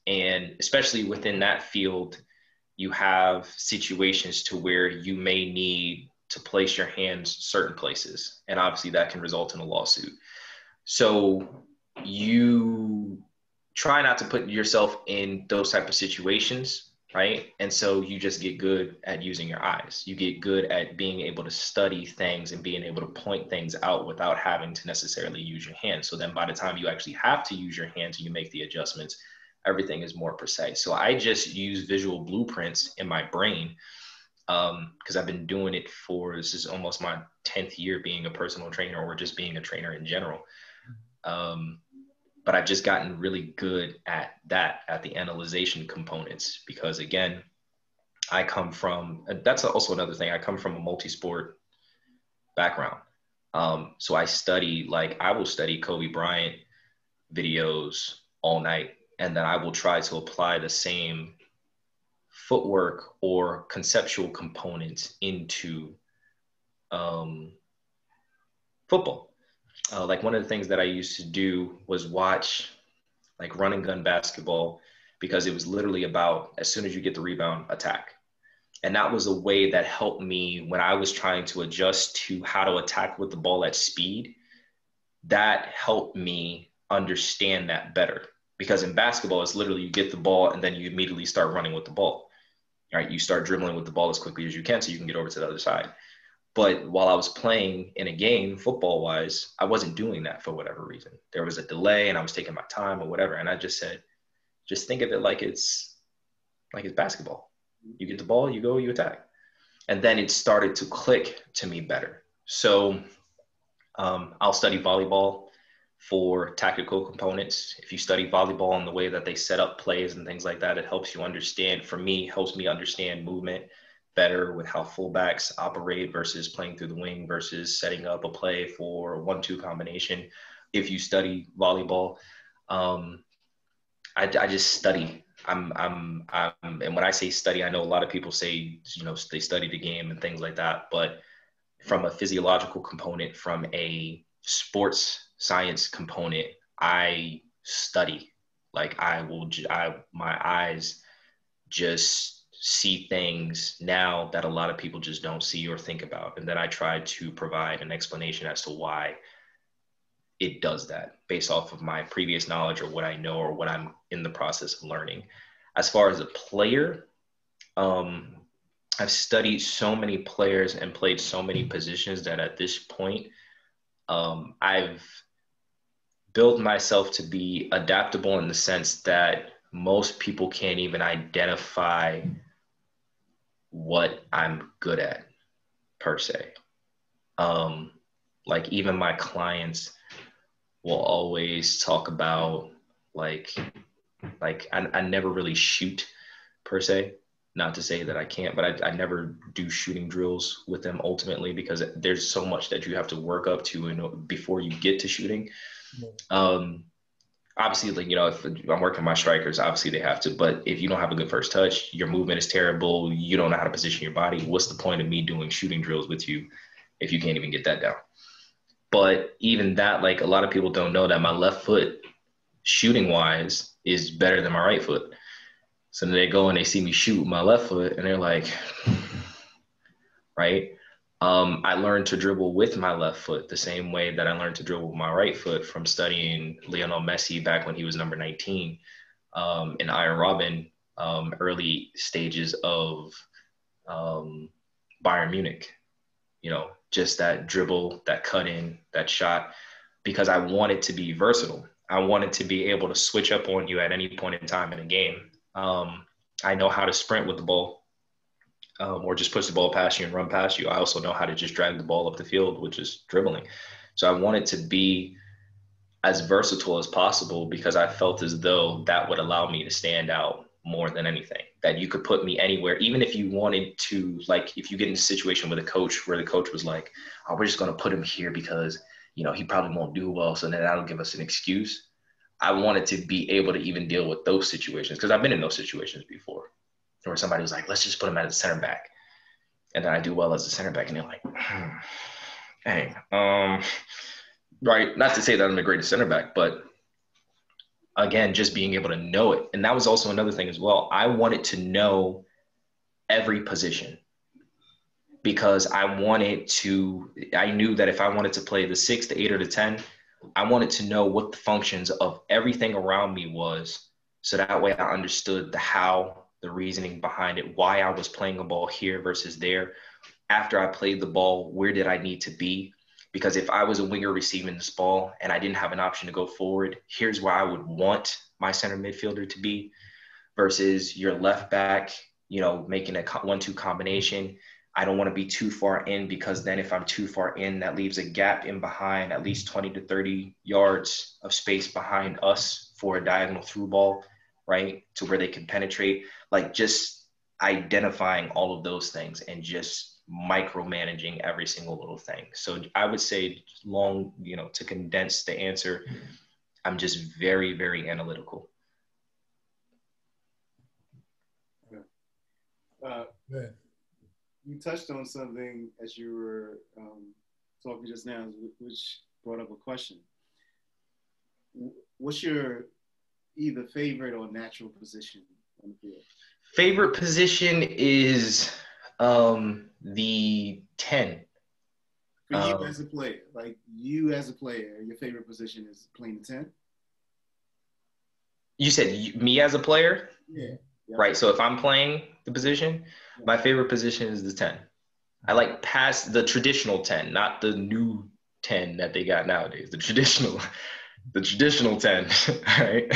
And especially within that field, you have situations to where you may need to place your hands certain places. And obviously that can result in a lawsuit. So you try not to put yourself in those type of situations, right? And so you just get good at using your eyes. You get good at being able to study things and being able to point things out without having to necessarily use your hands. So then by the time you actually have to use your hands and you make the adjustments, everything is more precise. So I just use visual blueprints in my brain, because I've been doing it this is almost my 10th year being a personal trainer, or just being a trainer in general. But I've just gotten really good at that, at the analyzation components, because again, that's also another thing, I come from a multi-sport background. So I will study Kobe Bryant videos all night, and then I will try to apply the same footwork or conceptual components into football. Like one of the things that I used to do was watch like run and gun basketball, because it was literally about, as soon as you get the rebound, attack. And that was a way that helped me when I was trying to adjust to how to attack with the ball at speed. That helped me understand that better, because in basketball, it's literally you get the ball and then you immediately start running with the ball, right? You start dribbling with the ball as quickly as you can so you can get over to the other side. But while I was playing in a game, football-wise, I wasn't doing that for whatever reason. There was a delay and I was taking my time or whatever. And I just said, just think of it like it's basketball. You get the ball, you go, you attack. And then it started to click to me better. So I'll study volleyball for tactical components. If you study volleyball and the way that they set up plays and things like that, it helps you understand, for me, helps me understand movement better with how fullbacks operate versus playing through the wing versus setting up a play for a 1-2 combination. If you study volleyball, I just study. And when I say study, I know a lot of people say, they study the game and things like that, but from a physiological component, from a sports science component, I study. Like my eyes just see things now that a lot of people just don't see or think about. And then I try to provide an explanation as to why it does that based off of my previous knowledge or what I know or what I'm in the process of learning. As far as a player, I've studied so many players and played so many positions that at this point, I've built myself to be adaptable in the sense that most people can't even identify what I'm good at per se. Like even my clients will always talk about like I never really shoot per se. Not to say that I can't, but I never do shooting drills with them ultimately because there's so much that you have to work up to before you get to shooting. Obviously, like, if I'm working my strikers, obviously they have to, but if you don't have a good first touch, your movement is terrible, you don't know how to position your body, what's the point of me doing shooting drills with you if you can't even get that down? But even that, like, a lot of people don't know that my left foot, shooting wise, is better than my right foot. So then they go and they see me shoot my left foot and they're like, right? I learned to dribble with my left foot the same way that I learned to dribble with my right foot from studying Lionel Messi back when he was number 19 in Iron Robin, early stages of Bayern Munich. Just that dribble, that cut in, that shot, because I wanted to be versatile. I wanted to be able to switch up on you at any point in time in a game. I know how to sprint with the ball. Or just push the ball past you and run past you. I also know how to just drag the ball up the field, which is dribbling. So I wanted to be as versatile as possible because I felt as though that would allow me to stand out more than anything. That you could put me anywhere, even if you wanted to, like if you get in a situation with a coach where the coach was like, oh, we're just going to put him here because, he probably won't do well. So then that'll give us an excuse. I wanted to be able to even deal with those situations because I've been in those situations before. Or somebody was like, let's just put him as a center back. And then I do well as a center back. And they're like, hey, right. Not to say that I'm the greatest center back, but again, just being able to know it. And that was also another thing as well. I wanted to know every position because I knew that if I wanted to play the 6, the 8, or the 10, I wanted to know what the functions of everything around me was. So that way I understood the reasoning behind it, why I was playing a ball here versus there. After I played the ball, where did I need to be? Because if I was a winger receiving this ball and I didn't have an option to go forward, here's where I would want my center midfielder to be versus your left back, making a 1-2 combination. I don't want to be too far in because then if I'm too far in, that leaves a gap in behind, at least 20 to 30 yards of space behind us for a diagonal through ball, right? To where they can penetrate. Like just identifying all of those things and just micromanaging every single little thing. So I would say to condense the answer, I'm just very, very analytical. You touched on something as you were talking just now, which brought up a question. What's your either favorite or natural position on the field? Favorite position is the 10. For you as a player, your favorite position is playing the 10? You said me as a player? Yeah. Yep. Right. So if I'm playing the position, my favorite position is the 10. I like past the traditional 10, not the new 10 that they got nowadays. The traditional 10. Right.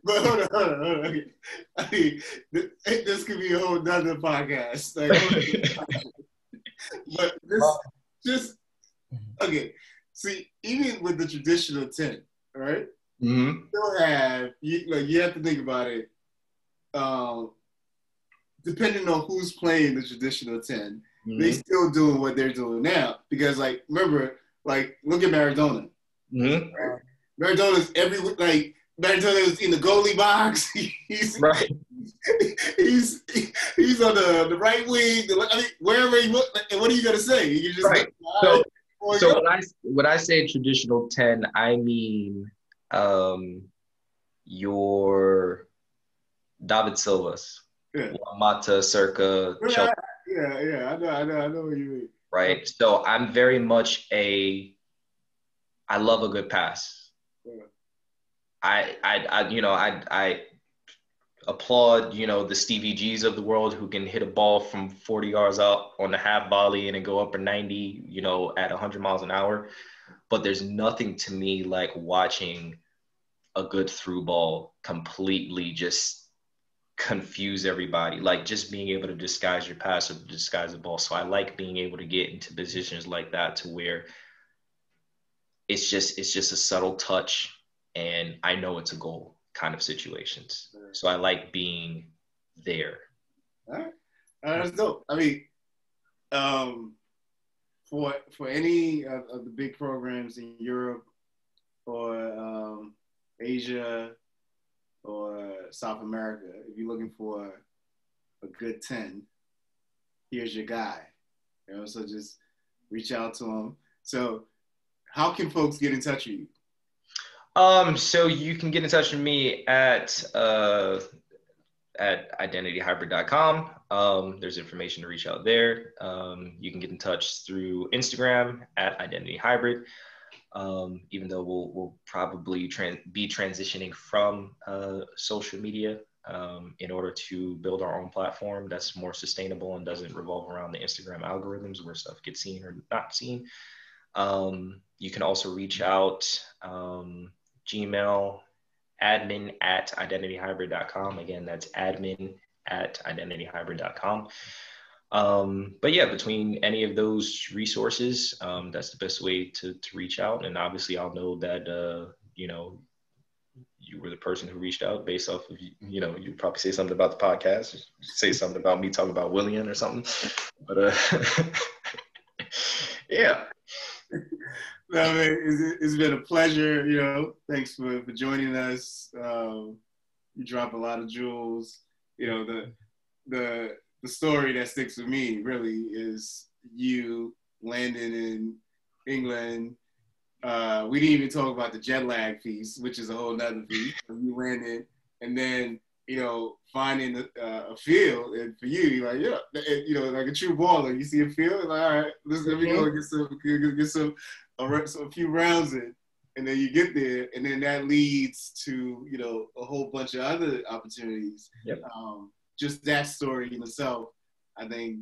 But hold on. Okay. I mean, this could be a whole nother podcast. But this, okay. See, even with the traditional 10, right? Mm-hmm. You still have, you have to think about it. Depending on who's playing the traditional 10, they still doing what they're doing now. Because, remember, look at Maradona. Mm-hmm. Right? Maradona's Maradona's in the goalie box. He's right. He's on the right wing. Wherever he look, and what are you gonna say? You just right. So when I say traditional 10, I mean your David Silvas, Mata, Circa. Yeah. I know what you mean. Right. So I'm very much I love a good pass. Yeah. applaud, you know, the Stevie G's of the world who can hit a ball from 40 yards out on the half volley and then go up for 90, you know, at 100 miles an hour. But there's nothing to me like watching a good through ball completely just confuse everybody. Like just being able to disguise your pass or disguise the ball. So I like being able to get into positions like that to where it's just a subtle touch and I know it's a goal kind of situations. So I like being there. All right. That's dope. I mean, for any of the big programs in Europe or Asia or South America, if you're looking for a good 10, here's your guy. You know, so just reach out to him. So how can folks get in touch with you? So you can get in touch with me at identityhybrid.com. There's information to reach out there. You can get in touch through Instagram at identityhybrid. Even though we'll probably be transitioning from social media in order to build our own platform that's more sustainable and doesn't revolve around the Instagram algorithms where stuff gets seen or not seen. You can also reach out Gmail, admin@identityhybrid.com. Again, that's admin@identityhybrid.com. But yeah, between any of those resources, that's the best way to reach out. And obviously I'll know that, you know, you were the person who reached out based off of, you know, you'd probably say something about the podcast, say something about me talking about William or something. But yeah. No, man, it's been a pleasure. You know, thanks for joining us. You drop a lot of jewels. You know, the story that sticks with me really is you landing in England. We didn't even talk about the jet lag piece, which is a whole nother piece. You landed, and then, you know, finding a field, and for you, you're like, yeah, you know, like a true baller. You see a field, like, all right, let me go and get a few rounds in, and then you get there, and then that leads to, you know, a whole bunch of other opportunities. Yep. Just that story in itself, I think,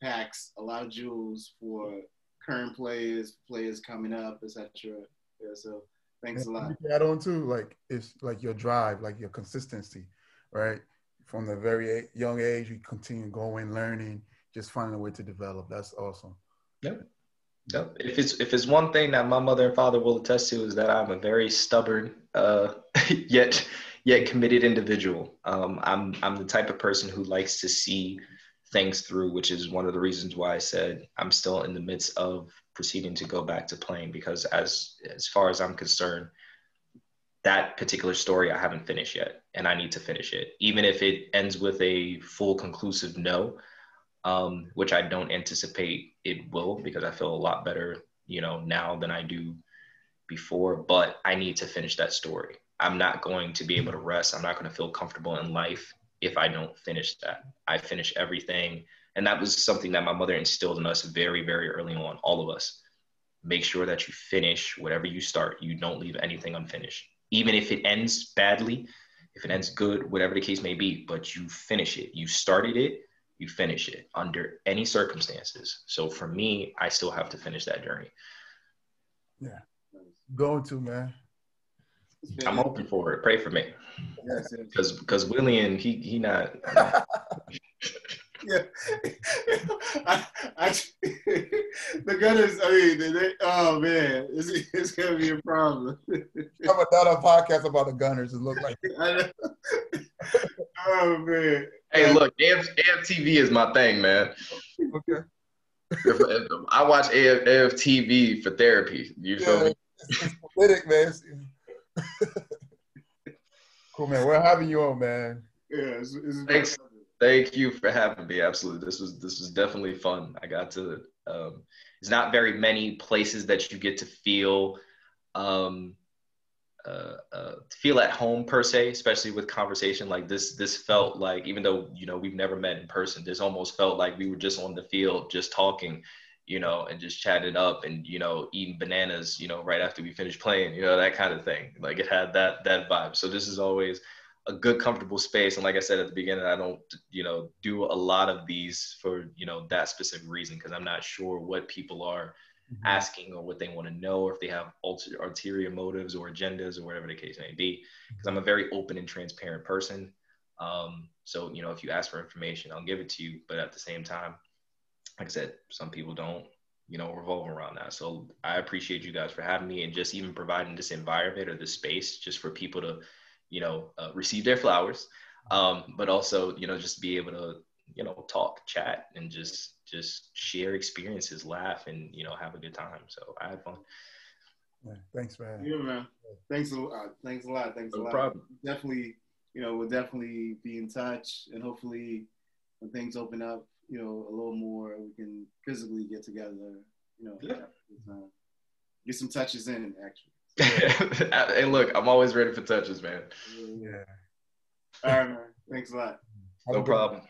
packs a lot of jewels for current players coming up, etc. Yeah, so thanks a lot. Add on too, like it's like your drive, like your consistency, right? From the very young age, you continue going, learning, just finding a way to develop. That's awesome. Yep. Yep. If it's one thing that my mother and father will attest to is that I'm a very stubborn, yet committed individual. I'm the type of person who likes to see things through, which is one of the reasons why I said I'm still in the midst of proceeding to go back to playing, because as far as I'm concerned, that particular story I haven't finished yet, and I need to finish it, even if it ends with a full conclusive no. Which I don't anticipate it will, because I feel a lot better, you know, now than I do before, but I need to finish that story. I'm not going to be able to rest. I'm not going to feel comfortable in life if I don't finish that. I finish everything. And that was something that my mother instilled in us very, very early on, all of us. Make sure that you finish whatever you start. You don't leave anything unfinished. Even if it ends badly, if it ends good, whatever the case may be, but you finish it. You started it. You finish it under any circumstances. So for me, I still have to finish that journey. Yeah. Going to, man. I'm hoping for it. Pray for me. Yes. Because William, he not. Yeah. The Gunners, I mean, oh man, it's gonna be a problem. I'm done a podcast about the Gunners. It looked like. Oh man. Hey, look, AFTV is my thing, man. Okay. If I watch AFTV for therapy. You feel me? It's politic, man. Cool, man. We're having you on, man. Yeah. Thanks. Thank you for having me. Absolutely. This was definitely fun. I got to, it's not very many places that you get to feel at home per se, especially with conversation like this. This felt like, even though, you know, we've never met in person, this almost felt like we were just on the field, just talking, you know, and just chatting up and, you know, eating bananas, you know, right after we finished playing, you know, that kind of thing. Like it had that vibe. So this is always a good, comfortable space. And like I said at the beginning, I don't, do a lot of these for, that specific reason, because I'm not sure what people are asking or what they want to know, or if they have ulterior motives or agendas or whatever the case may be, because I'm a very open and transparent person. So, if you ask for information, I'll give it to you. But at the same time, like I said, some people don't, revolve around that. So I appreciate you guys for having me, and just even providing this environment or this space just for people to, receive their flowers. But also, just be able to, talk, chat, and just share experiences, laugh, and, have a good time. So I had fun. Yeah, thanks, man. Yeah, man. Thanks a lot. Thanks a lot. No problem. Definitely, we'll definitely be in touch, and hopefully when things open up, a little more, we can physically get together, get some touches in, actually. Hey, look, I'm always ready for touches, man. Yeah. All right, man. Thanks a lot. No problem.